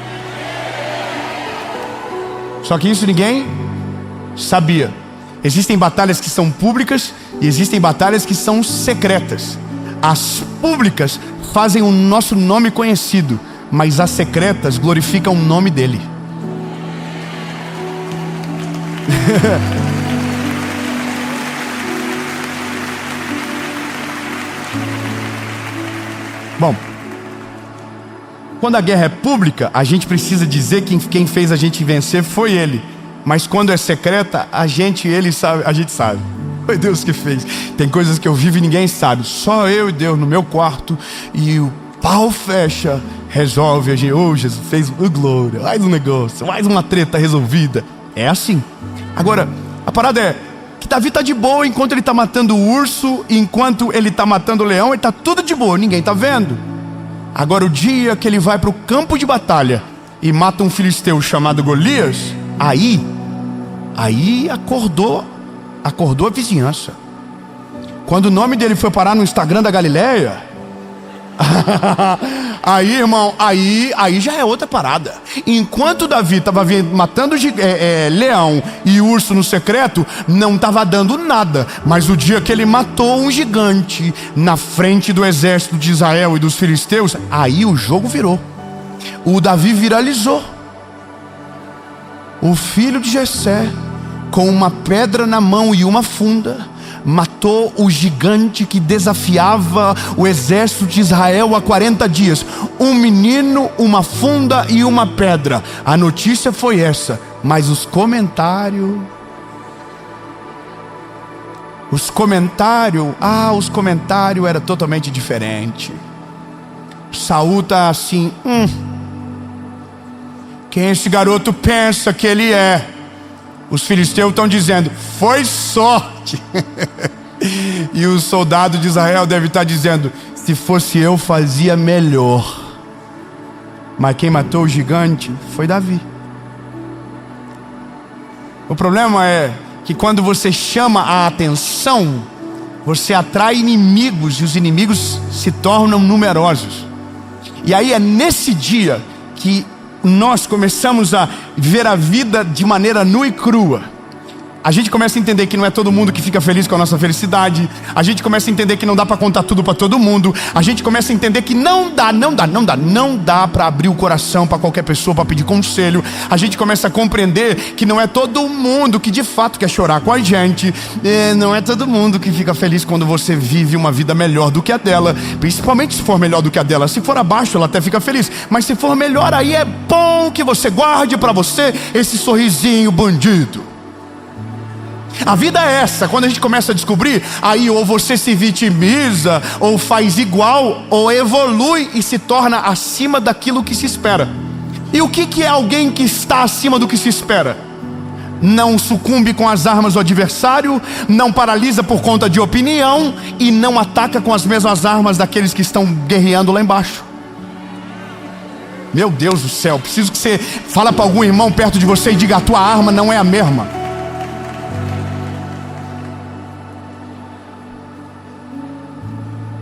Só que isso ninguém sabia. Existem batalhas que são públicas e existem batalhas que são secretas. As públicas fazem o nosso nome conhecido, mas as secretas glorificam o nome dele. Bom, quando a guerra é pública, a gente precisa dizer que quem fez a gente vencer foi Ele. Mas quando é secreta, a gente sabe. Foi Deus que fez. Tem coisas que eu vivo e ninguém sabe. Só eu e Deus no meu quarto. E pau fecha, resolve. A gente, Jesus fez glória, mais um negócio, mais uma treta resolvida. É assim. Agora, a parada é que Davi tá de boa enquanto ele tá matando o urso, enquanto ele tá matando o leão, ele tá tudo de boa, ninguém tá vendo. Agora o dia que ele vai pro campo de batalha e mata um filisteu chamado Golias, aí acordou a vizinhança. Quando o nome dele foi parar no Instagram da Galileia, aí, irmão, aí já é outra parada. Enquanto Davi estava matando leão e urso no secreto, não estava dando nada. Mas o dia que ele matou um gigante na frente do exército de Israel e dos filisteus, aí o jogo virou. O Davi viralizou. O filho de Jessé, com uma pedra na mão e uma funda, matou o gigante que desafiava o exército de Israel há 40 dias. Um menino, uma funda e uma pedra. A notícia foi essa, mas os comentários era totalmente diferente. Saul tá assim, quem esse garoto pensa que ele é? Os filisteus estão dizendo, foi sorte. E o soldado de Israel deve estar dizendo, se fosse eu fazia melhor. Mas quem matou o gigante foi Davi. O problema é que quando você chama a atenção, você atrai inimigos e os inimigos se tornam numerosos. E aí é nesse dia que nós começamos a ver a vida de maneira nua e crua. A gente começa a entender que não é todo mundo que fica feliz com a nossa felicidade. A gente começa a entender que não dá para contar tudo para todo mundo. A gente começa a entender que não dá para abrir o coração para qualquer pessoa para pedir conselho. A gente começa a compreender que não é todo mundo que de fato quer chorar com a gente. Não é todo mundo que fica feliz quando você vive uma vida melhor do que a dela. Principalmente se for melhor do que a dela. Se for abaixo, ela até fica feliz. Mas se for melhor, aí é bom que você guarde para você esse sorrisinho bandido. A vida é essa, quando a gente começa a descobrir, aí ou você se vitimiza, ou faz igual, ou evolui e se torna acima daquilo que se espera. E o que é alguém que está acima do que se espera? Não sucumbe com as armas do adversário, não paralisa por conta de opinião e não ataca com as mesmas armas daqueles que estão guerreando lá embaixo. Meu Deus do céu, preciso que você fale para algum irmão perto de você e diga, a tua arma não é a mesma.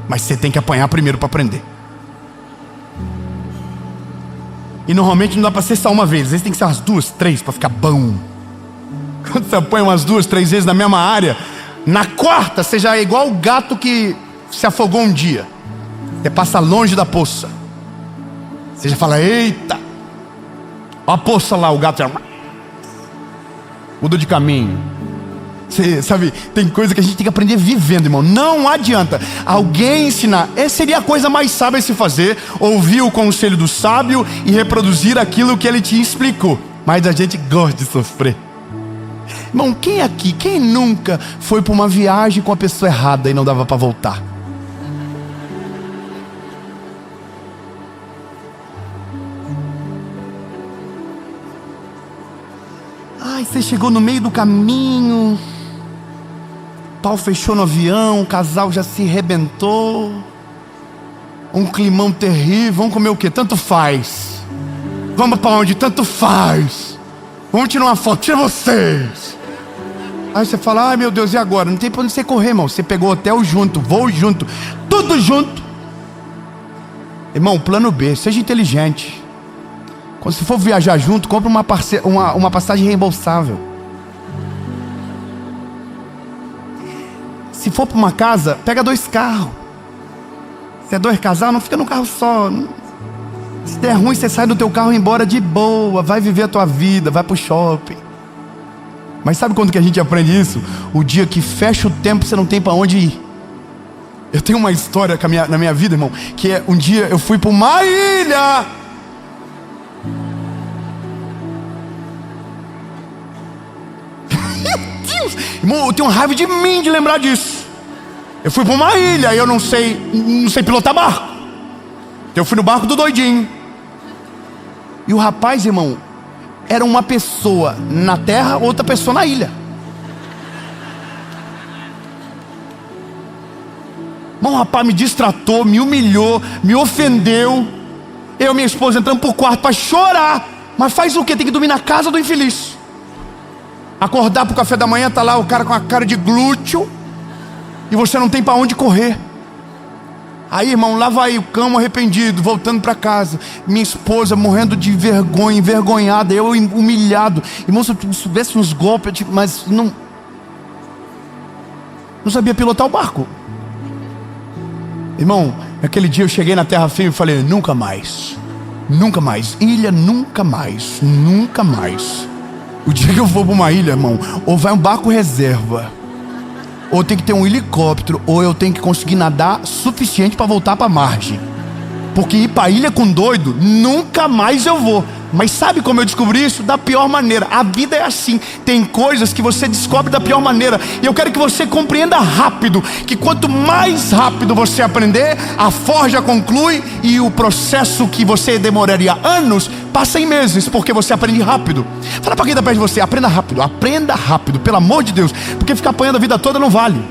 Mas você tem que apanhar primeiro para aprender. E normalmente não dá para ser só uma vez. Às vezes tem que ser umas 2, 3 para ficar bom. Quando você apanha umas 2, 3 vezes na mesma área, na quarta você já é igual o gato que se afogou um dia. Você passa longe da poça. Você já fala, eita, ó a poça lá, o gato já muda de caminho. Você sabe, tem coisa que a gente tem que aprender vivendo, irmão. Não adianta alguém ensinar. Essa seria a coisa mais sábia a se fazer. Ouvir o conselho do sábio e reproduzir aquilo que ele te explicou. Mas a gente gosta de sofrer. Irmão, quem nunca foi para uma viagem com a pessoa errada e não dava para voltar? Ai, você chegou no meio do caminho, pau fechou no avião, o casal já se arrebentou, um climão terrível. Vamos comer o quê? Tanto faz. Vamos para onde? Tanto faz. Vamos tirar uma foto, tira vocês. Aí você fala, ai meu Deus, e agora? Não tem para onde você correr, irmão. Você pegou hotel junto, voo junto, tudo junto. Irmão, plano B, seja inteligente. Quando você for viajar junto, compra uma passagem reembolsável. Se for para uma casa, pega 2 carros. Se é 2 casais, não fica num carro só. Se der ruim, você sai do teu carro e embora de boa. Vai viver a tua vida, vai pro shopping. Mas sabe quando que a gente aprende isso? O dia que fecha o tempo, você não tem para onde ir. Eu tenho uma história na minha vida, irmão, que é um dia eu fui para uma ilha. Meu Deus, irmão, eu tenho raiva de mim de lembrar disso. Eu fui para uma ilha e eu não sei pilotar barco. Eu fui no barco do doidinho. E o rapaz, irmão, era uma pessoa na terra, outra pessoa na ilha. Irmão, o rapaz me distratou, me humilhou, me ofendeu. Eu e minha esposa entramos pro quarto para chorar. Mas faz o quê? Tem que dormir na casa do infeliz. Acordar pro café da manhã, tá lá o cara com a cara de glúteo. E você não tem para onde correr. Aí, irmão, lá vai o cão arrependido, voltando para casa. Minha esposa morrendo de vergonha, envergonhada. Eu humilhado. Irmão, se eu soubesse uns golpes, mas não sabia pilotar o barco. Irmão, naquele dia eu cheguei na terra firme e falei: nunca mais, nunca mais, ilha, nunca mais, nunca mais. O dia que eu for para uma ilha, irmão, ou vai um barco reserva, ou tem que ter um helicóptero, ou eu tenho que conseguir nadar suficiente para voltar para a margem. Porque ir para a ilha com doido, nunca mais eu vou. Mas sabe como eu descobri isso? Da pior maneira. A vida é assim. Tem coisas que você descobre da pior maneira. E eu quero que você compreenda rápido, que quanto mais rápido você aprender, a forja conclui. E o processo que você demoraria anos, passa em meses, porque você aprende rápido. Fala para quem está perto de você: aprenda rápido, pelo amor de Deus. Porque ficar apanhando a vida toda não vale.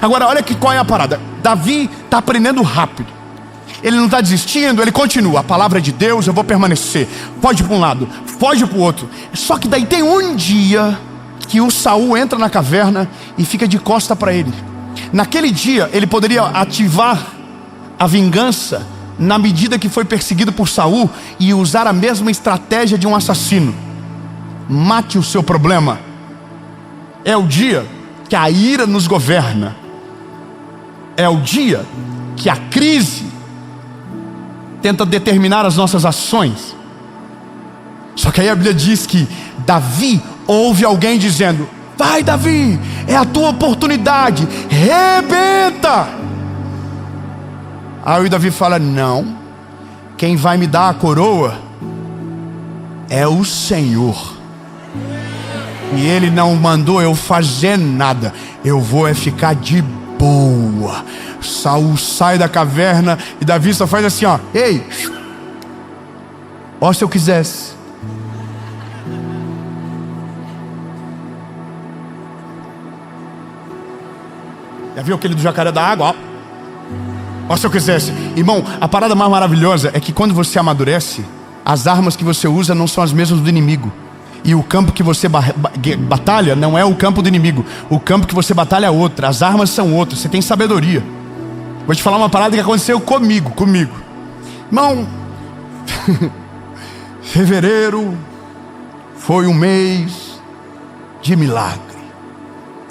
Agora olha qual é a parada. Davi está aprendendo rápido. Ele não está desistindo, ele continua. A palavra é de Deus, eu vou permanecer. Foge para um lado, foge para o outro. Só que daí tem um dia que o Saul entra na caverna e fica de costa para ele. Naquele dia ele poderia ativar a vingança na medida que foi perseguido por Saul e usar a mesma estratégia de um assassino. Mate o seu problema. É o dia que a ira nos governa. É o dia que a crise tenta determinar as nossas ações. Só que aí a Bíblia diz que Davi ouve alguém dizendo: vai, Davi, é a tua oportunidade, rebenta. Aí o Davi fala: não, quem vai me dar a coroa é o Senhor, e Ele não mandou eu fazer nada. Eu vou ficar de boa. Saul sai da caverna e Davi só faz assim, ó: ei, ó, se eu quisesse. Já viu aquele do jacaré da água? Ó, se eu quisesse. Irmão, a parada mais maravilhosa é que quando você amadurece, as armas que você usa não são as mesmas do inimigo. E o campo que você batalha não é o campo do inimigo. O campo que você batalha é outro. As armas são outras. Você tem sabedoria. Vou te falar uma parada que aconteceu comigo. Irmão, fevereiro foi um mês de milagre.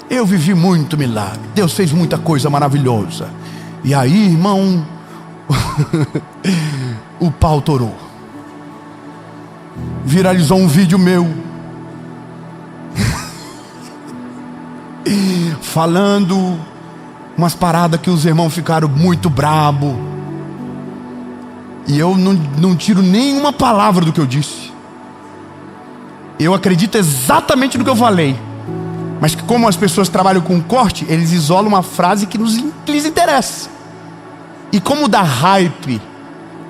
Eu vivi muito milagre. Deus fez muita coisa maravilhosa. E aí, irmão, o pau torou. Viralizou um vídeo meu falando umas paradas que os irmãos ficaram muito brabo. E eu não tiro nenhuma palavra do que eu disse. Eu acredito exatamente no que eu falei. Mas que como as pessoas trabalham com corte, eles isolam uma frase que lhes interessa. E como dá hype,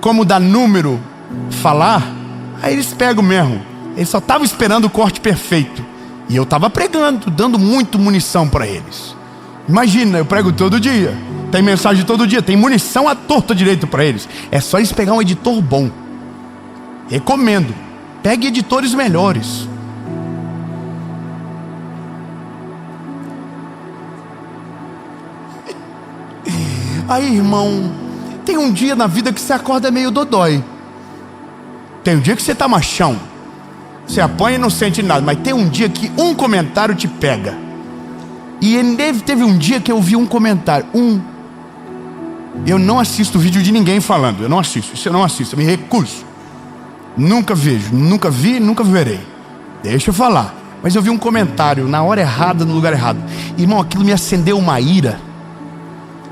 como dá número falar, aí eles pegam mesmo. Eles só estavam esperando o corte perfeito. E eu estava pregando, dando muito munição para eles. Imagina, eu prego todo dia, tem mensagem todo dia, tem munição à torta direito para eles. É só eles pegar um editor bom. Recomendo, pegue editores melhores. Aí, irmão, tem um dia na vida que você acorda meio dodói. Tem um dia que você tá machão, você apanha e não sente nada. Mas tem um dia que um comentário te pega. E teve um dia que eu vi um comentário. Eu não assisto vídeo de ninguém falando. Eu não assisto, isso eu não assisto, eu me recuso. Nunca vejo, nunca vi, nunca verei. Deixa eu falar. Mas eu vi um comentário na hora errada, no lugar errado. Irmão, aquilo me acendeu uma ira.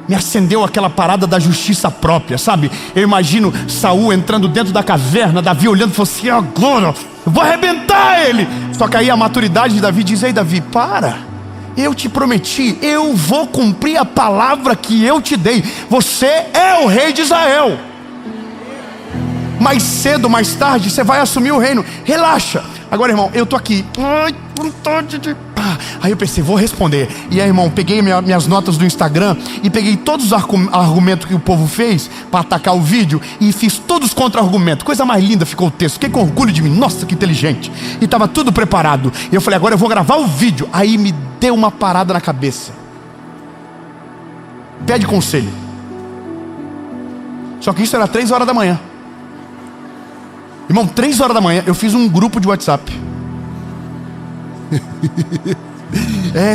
Me acendeu aquela parada da justiça própria, sabe? Eu imagino Saul entrando dentro da caverna, Davi olhando e falou assim: agora eu vou arrebentar ele. Só que aí a maturidade de Davi diz: ei, Davi, para. Eu te prometi, eu vou cumprir a palavra que eu te dei. Você é o rei de Israel. mais cedo, mais tarde, você vai assumir o reino. Relaxa. Agora, irmão, eu tô aqui. Ai, vontade de... Aí eu pensei, vou responder. E aí, irmão, peguei minhas notas do Instagram e peguei todos os argumentos que o povo fez para atacar o vídeo e fiz todos os contra-argumentos. Coisa mais linda ficou o texto. Fiquei com orgulho de mim. Nossa, que inteligente. E tava tudo preparado. E eu falei, agora eu vou gravar o vídeo. Aí me deu uma parada na cabeça. Pede conselho. Só que isso era 3 horas da manhã. Irmão, 3 horas da manhã eu fiz um grupo de WhatsApp.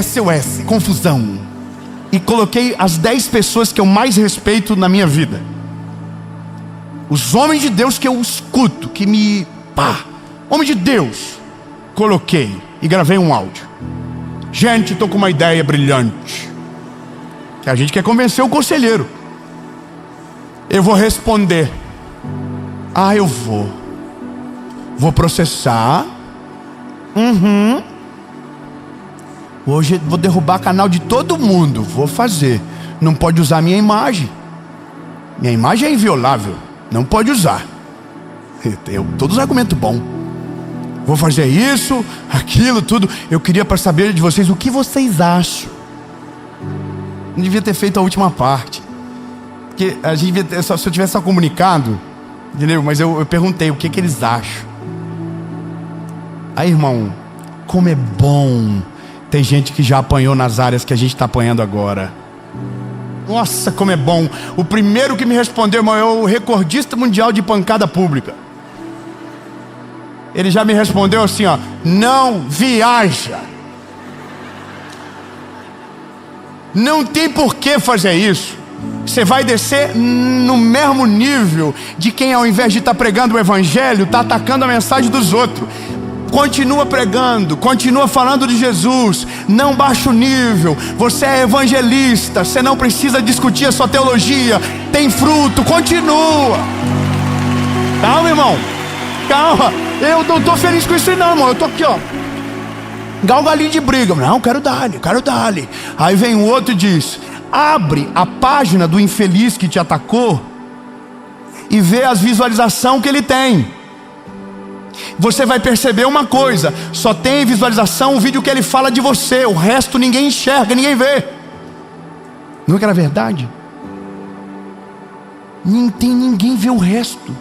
SOS, confusão. E coloquei as 10 pessoas que eu mais respeito na minha vida. Os homens de Deus que eu escuto, que me... Homem de Deus. Coloquei e gravei um áudio. Gente, tô com uma ideia brilhante. Que a gente quer convencer o conselheiro. Eu vou responder. Eu vou processar. Hoje eu vou derrubar canal de todo mundo. Vou fazer. Não pode usar minha imagem. Minha imagem é inviolável. Não pode usar. Eu todos os argumentos bons. Vou fazer isso, aquilo, tudo. Eu queria para saber de vocês o que vocês acham. Não devia ter feito a última parte. Porque a gente devia ter, se eu tivesse só comunicado, entendeu? Mas eu perguntei o que eles acham. Aí, irmão, como é bom. Tem gente que já apanhou nas áreas que a gente está apanhando agora. Nossa, como é bom. O primeiro que me respondeu, irmão, é o recordista mundial de pancada pública. Ele já me respondeu assim, ó: não viaja. Não tem por que fazer isso. Você vai descer no mesmo nível de quem, ao invés de estar pregando o evangelho, está atacando a mensagem dos outros. Continua pregando, continua falando de Jesus. Não baixa o nível. Você é evangelista. Você não precisa discutir a sua teologia. Tem fruto, continua. Calma, irmão. Calma. Eu não estou feliz com isso não, irmão. Eu estou aqui, ó, galgalinho de briga. Não, quero dar-lhe. Aí vem o outro e diz: abre a página do infeliz que te atacou e vê as visualizações que ele tem. Você vai perceber uma coisa: só tem visualização o vídeo que ele fala de você. O resto ninguém enxerga, ninguém vê. Não é que era verdade? Ninguém vê o resto,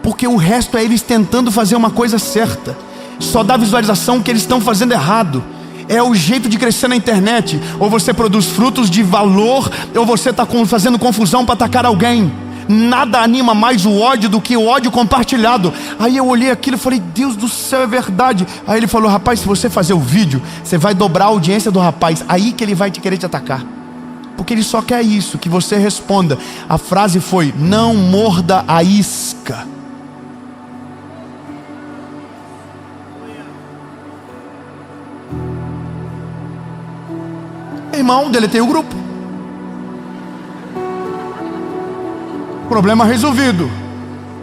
porque o resto é eles tentando fazer uma coisa certa. Só dá visualização o que eles estão fazendo errado. É o jeito de crescer na internet. Ou você produz frutos de valor, ou você está fazendo confusão para atacar alguém. Nada anima mais o ódio do que o ódio compartilhado. Aí eu olhei aquilo e falei: Deus do céu, é verdade. Aí ele falou: rapaz, se você fazer o vídeo, você vai dobrar a audiência do rapaz. Aí que ele vai querer te atacar. Porque ele só quer isso, que você responda. A frase foi: não morda a isca. Irmão, deletei o grupo. Problema resolvido.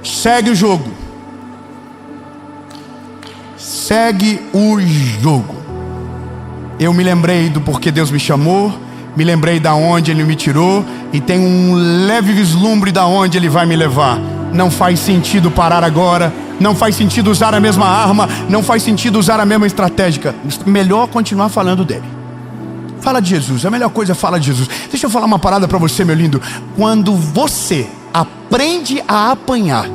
Segue o jogo. Segue o jogo. Eu me lembrei do porquê Deus me chamou, me lembrei da onde Ele me tirou e tenho um leve vislumbre da onde Ele vai me levar. Não faz sentido parar agora. Não faz sentido usar a mesma arma. Não faz sentido usar a mesma estratégia. Melhor continuar falando dele. Fala de Jesus, a melhor coisa é falar de Jesus. Deixa eu falar uma parada para você, meu lindo. Quando você aprende a apanhar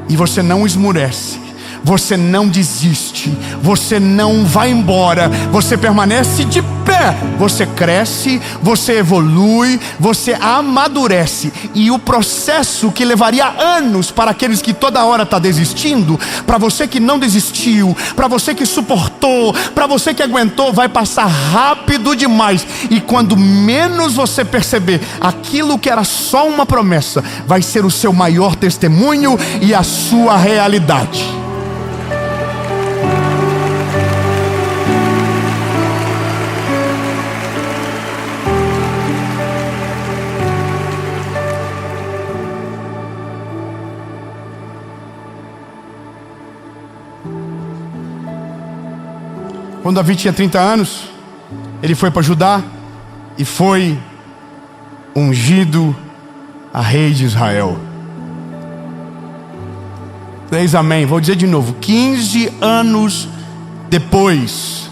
e você não esmurece, você não desiste, você não vai embora, você permanece de pé, você cresce, você evolui, você amadurece. E o processo que levaria anos para aqueles que toda hora está desistindo, para você que não desistiu, para você que suportou, para você que aguentou, vai passar rápido demais. E quando menos você perceber, aquilo que era só uma promessa vai ser o seu maior testemunho e a sua realidade. Quando Davi tinha 30 anos, ele foi para Judá e foi ungido a rei de Israel. 3 amém. Vou dizer de novo. 15 anos depois,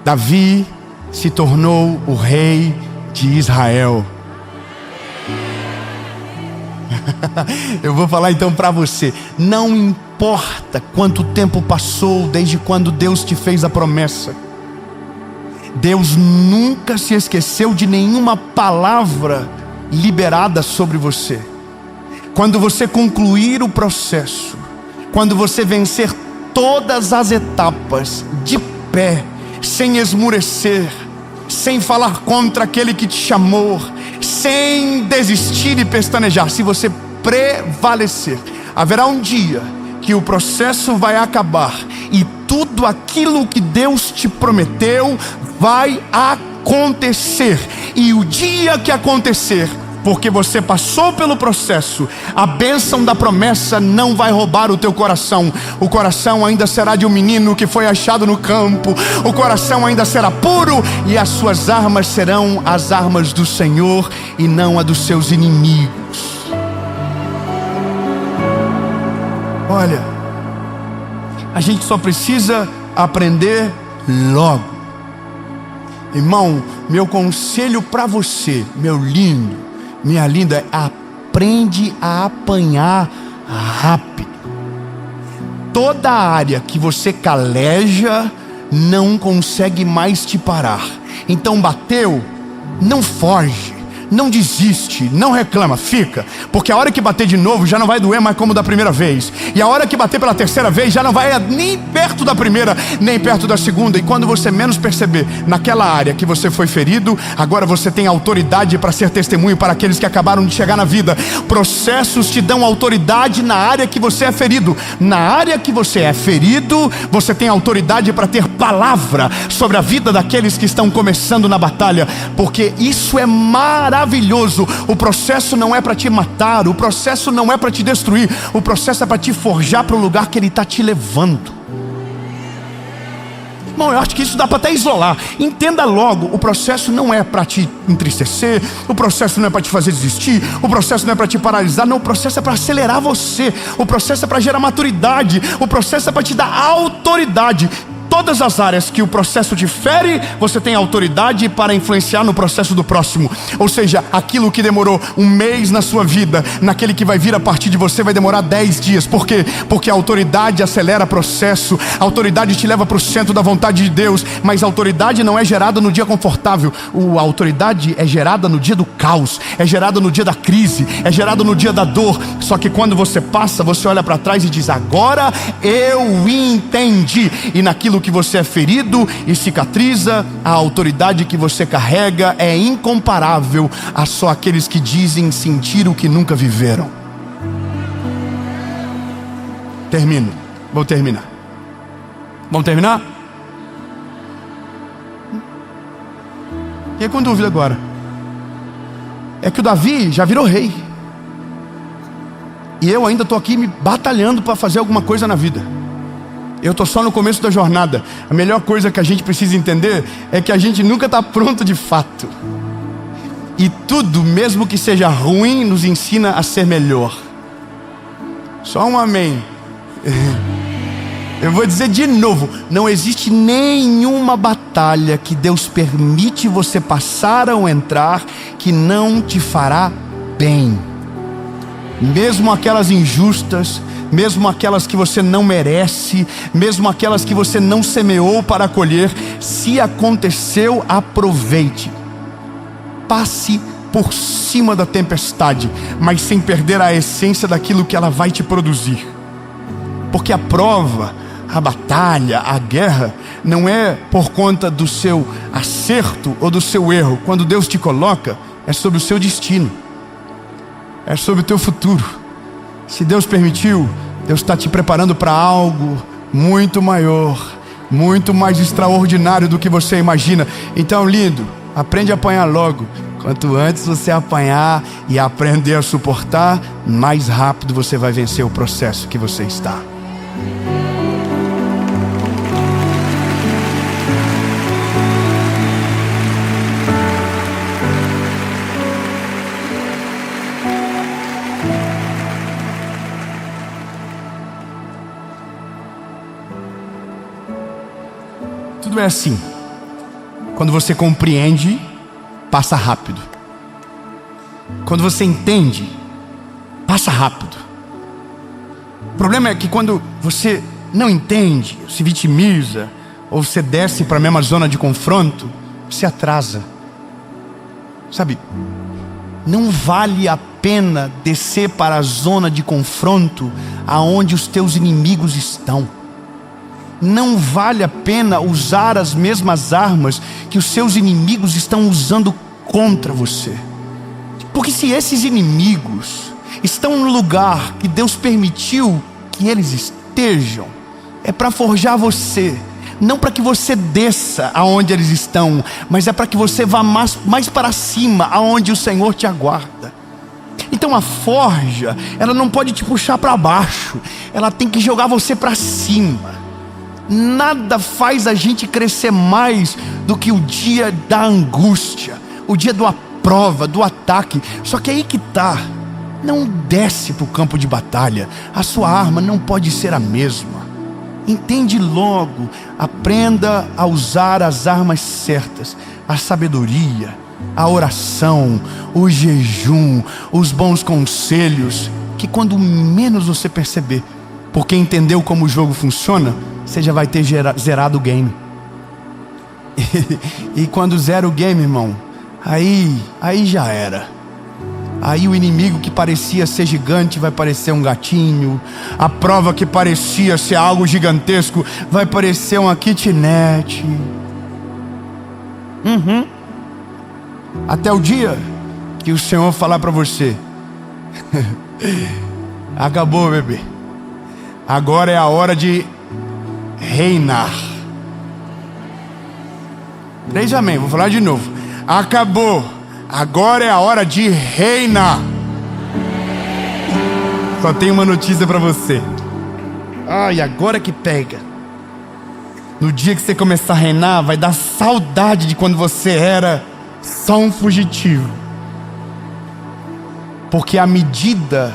Davi se tornou o rei de Israel. Eu vou falar então para você. Não importa quanto tempo passou desde quando Deus te fez a promessa, Deus nunca se esqueceu de nenhuma palavra liberada sobre você. Quando você concluir o processo, quando você vencer todas as etapas de pé, sem esmurecer, sem falar contra aquele que te chamou, sem desistir e pestanejar, se você prevalecer, haverá um dia que o processo vai acabar e tudo aquilo que Deus te prometeu vai acontecer. E o dia que acontecer, porque você passou pelo processo, a bênção da promessa não vai roubar o teu coração. O coração ainda será de um menino que foi achado no campo. O coração ainda será puro e as suas armas serão as armas do Senhor e não a dos seus inimigos. Olha, a gente só precisa aprender logo. Irmão, meu conselho para você, meu lindo, minha linda, aprende a apanhar rápido. Toda área que você caleja não consegue mais te parar. Então bateu, não foge, não desiste, não reclama, fica. Porque a hora que bater de novo já não vai doer mais como da primeira vez. E a hora que bater pela terceira vez já não vai nem perto da primeira, nem perto da segunda. E quando você menos perceber, naquela área que você foi ferido, agora você tem autoridade para ser testemunho para aqueles que acabaram de chegar na vida. Processos te dão autoridade na área que você é ferido. Na área que você é ferido, você tem autoridade para ter palavra sobre a vida daqueles que estão começando na batalha. Porque isso é maravilhoso. O processo não é para te matar, o processo não é para te destruir, o processo é para te forjar para o lugar que Ele está te levando. Bom, eu acho que isso dá para até isolar. Entenda logo, o processo não é para te entristecer, o processo não é para te fazer desistir, o processo não é para te paralisar, não, o processo é para acelerar você, o processo é para gerar maturidade, o processo é para te dar autoridade. Todas as áreas que o processo te fere, você tem autoridade para influenciar no processo do próximo. Ou seja, aquilo que demorou um mês na sua vida, naquele que vai vir a partir de você vai demorar 10 dias. Por quê? Porque a autoridade acelera o processo. A autoridade te leva para o centro da vontade de Deus. Mas a autoridade não é gerada no dia confortável. A autoridade é gerada no dia do caos, é gerada no dia da crise, é gerada no dia da dor. Só que quando você passa, você olha para trás e diz: agora eu entendi. E naquilo que você é ferido e cicatriza, a autoridade que você carrega é incomparável a só aqueles que dizem sentir o que nunca viveram. Termino, vou terminar. Vamos terminar? Fiquei com dúvida agora. É que o Davi já virou rei e eu ainda estou aqui me batalhando para fazer alguma coisa na vida. Eu estou só no começo da jornada. A melhor coisa que a gente precisa entender é que a gente nunca está pronto de fato. E tudo, mesmo que seja ruim, nos ensina a ser melhor. Só um amém. Eu vou dizer de novo: não existe nenhuma batalha que Deus permite você passar ou entrar que não te fará bem. Mesmo aquelas injustas, mesmo aquelas que você não merece, mesmo aquelas que você não semeou para colher, se aconteceu, aproveite. Passe por cima da tempestade, mas sem perder a essência daquilo que ela vai te produzir. Porque a prova, a batalha, a guerra, não é por conta do seu acerto ou do seu erro. Quando Deus te coloca, é sobre o seu destino, é sobre o teu futuro. Se Deus permitiu, Deus está te preparando para algo muito maior, muito mais extraordinário do que você imagina. Então, lindo, aprende a apanhar logo. Quanto antes você apanhar e aprender a suportar, mais rápido você vai vencer o processo que você está. mundo é assim. Quando você compreende, passa rápido. Quando você entende, passa rápido. O problema é que quando você não entende, se vitimiza, ou você desce para a mesma zona de confronto, você atrasa. Sabe, não vale a pena descer para a zona de confronto aonde os teus inimigos estão. Não vale a pena usar as mesmas armas que os seus inimigos estão usando contra você. Porque se esses inimigos estão no lugar que Deus permitiu que eles estejam, é para forjar você. Não para que você desça aonde eles estão, mas é para que você vá mais para cima, aonde o Senhor te aguarda. Então a forja, ela não pode te puxar para baixo, ela tem que jogar você para cima. Nada faz a gente crescer mais do que o dia da angústia, o dia da prova, do ataque. Só que aí que tá, não desce para o campo de batalha, a sua arma não pode ser a mesma. Entende logo, aprenda a usar as armas certas, a sabedoria, a oração, o jejum, os bons conselhos, que quando menos você perceber, porque entendeu como o jogo funciona, você já vai ter zerado o game. E quando zera o game, irmão, aí já era. Aí o inimigo que parecia ser gigante vai parecer um gatinho. A prova que parecia ser algo gigantesco vai parecer uma kitnet. Até o dia que o Senhor falar para você: acabou, bebê. Agora é a hora de reinar. 3 amém, vou falar de novo. Acabou. Agora é a hora de reinar. Só tenho uma notícia para você. Ai, agora que pega. No dia que você começar a reinar, vai dar saudade de quando você era só um fugitivo. Porque a medida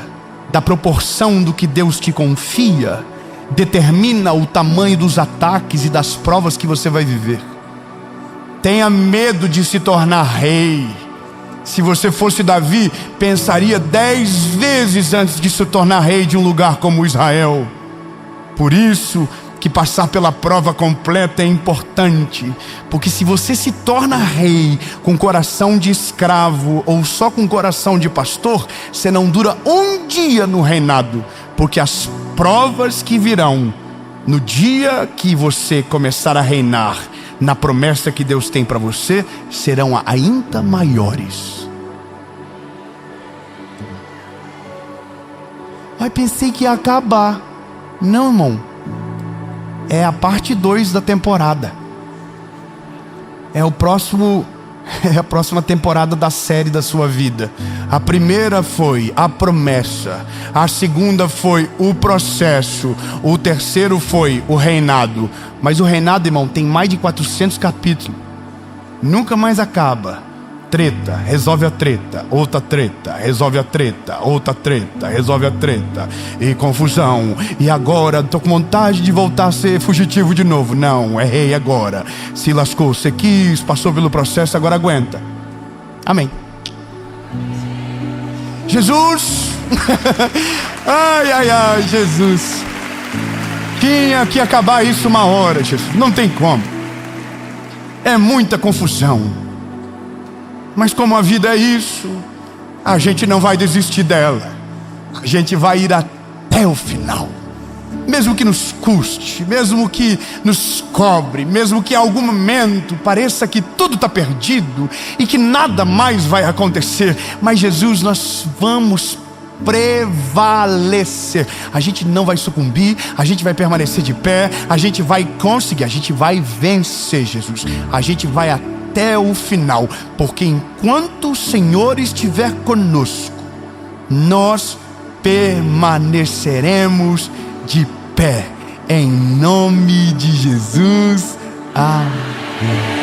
da proporção do que Deus te confia determina o tamanho dos ataques e das provas que você vai viver. Tenha medo de se tornar rei. Se você fosse Davi, pensaria 10 vezes antes de se tornar rei de um lugar como Israel. Por isso que passar pela prova completa é importante, porque se você se torna rei com coração de escravo ou só com coração de pastor, você não dura um dia no reinado, porque as provas que virão no dia que você começar a reinar na promessa que Deus tem para você, serão ainda maiores. Mas pensei que ia acabar. Não, irmão. É a parte 2 da temporada. É a próxima temporada da série da sua vida. A primeira foi a promessa. A segunda foi o processo. O terceiro foi o reinado. Mas o reinado, irmão, tem mais de 400 capítulos. Nunca mais acaba. Treta, resolve a treta. Outra treta, resolve a treta. Outra treta, resolve a treta. E confusão. E agora tô com vontade de voltar a ser fugitivo de novo. Não, é rei agora. Se lascou, você quis, passou pelo processo, agora aguenta. Amém. Jesus. Ai, Jesus. Tinha que acabar isso uma hora, Jesus. Não tem como. É muita confusão. Mas como a vida é isso, a gente não vai desistir dela. A gente vai ir até o final. Mesmo que nos custe, mesmo que nos cobre, mesmo que em algum momento pareça que tudo está perdido e que nada mais vai acontecer. Mas Jesus, nós vamos prevalecer. A gente não vai sucumbir, a gente vai permanecer de pé, a gente vai conseguir, a gente vai vencer, Jesus. A gente vai até o final, porque enquanto o Senhor estiver conosco, nós permaneceremos de pé, em nome de Jesus. Amém.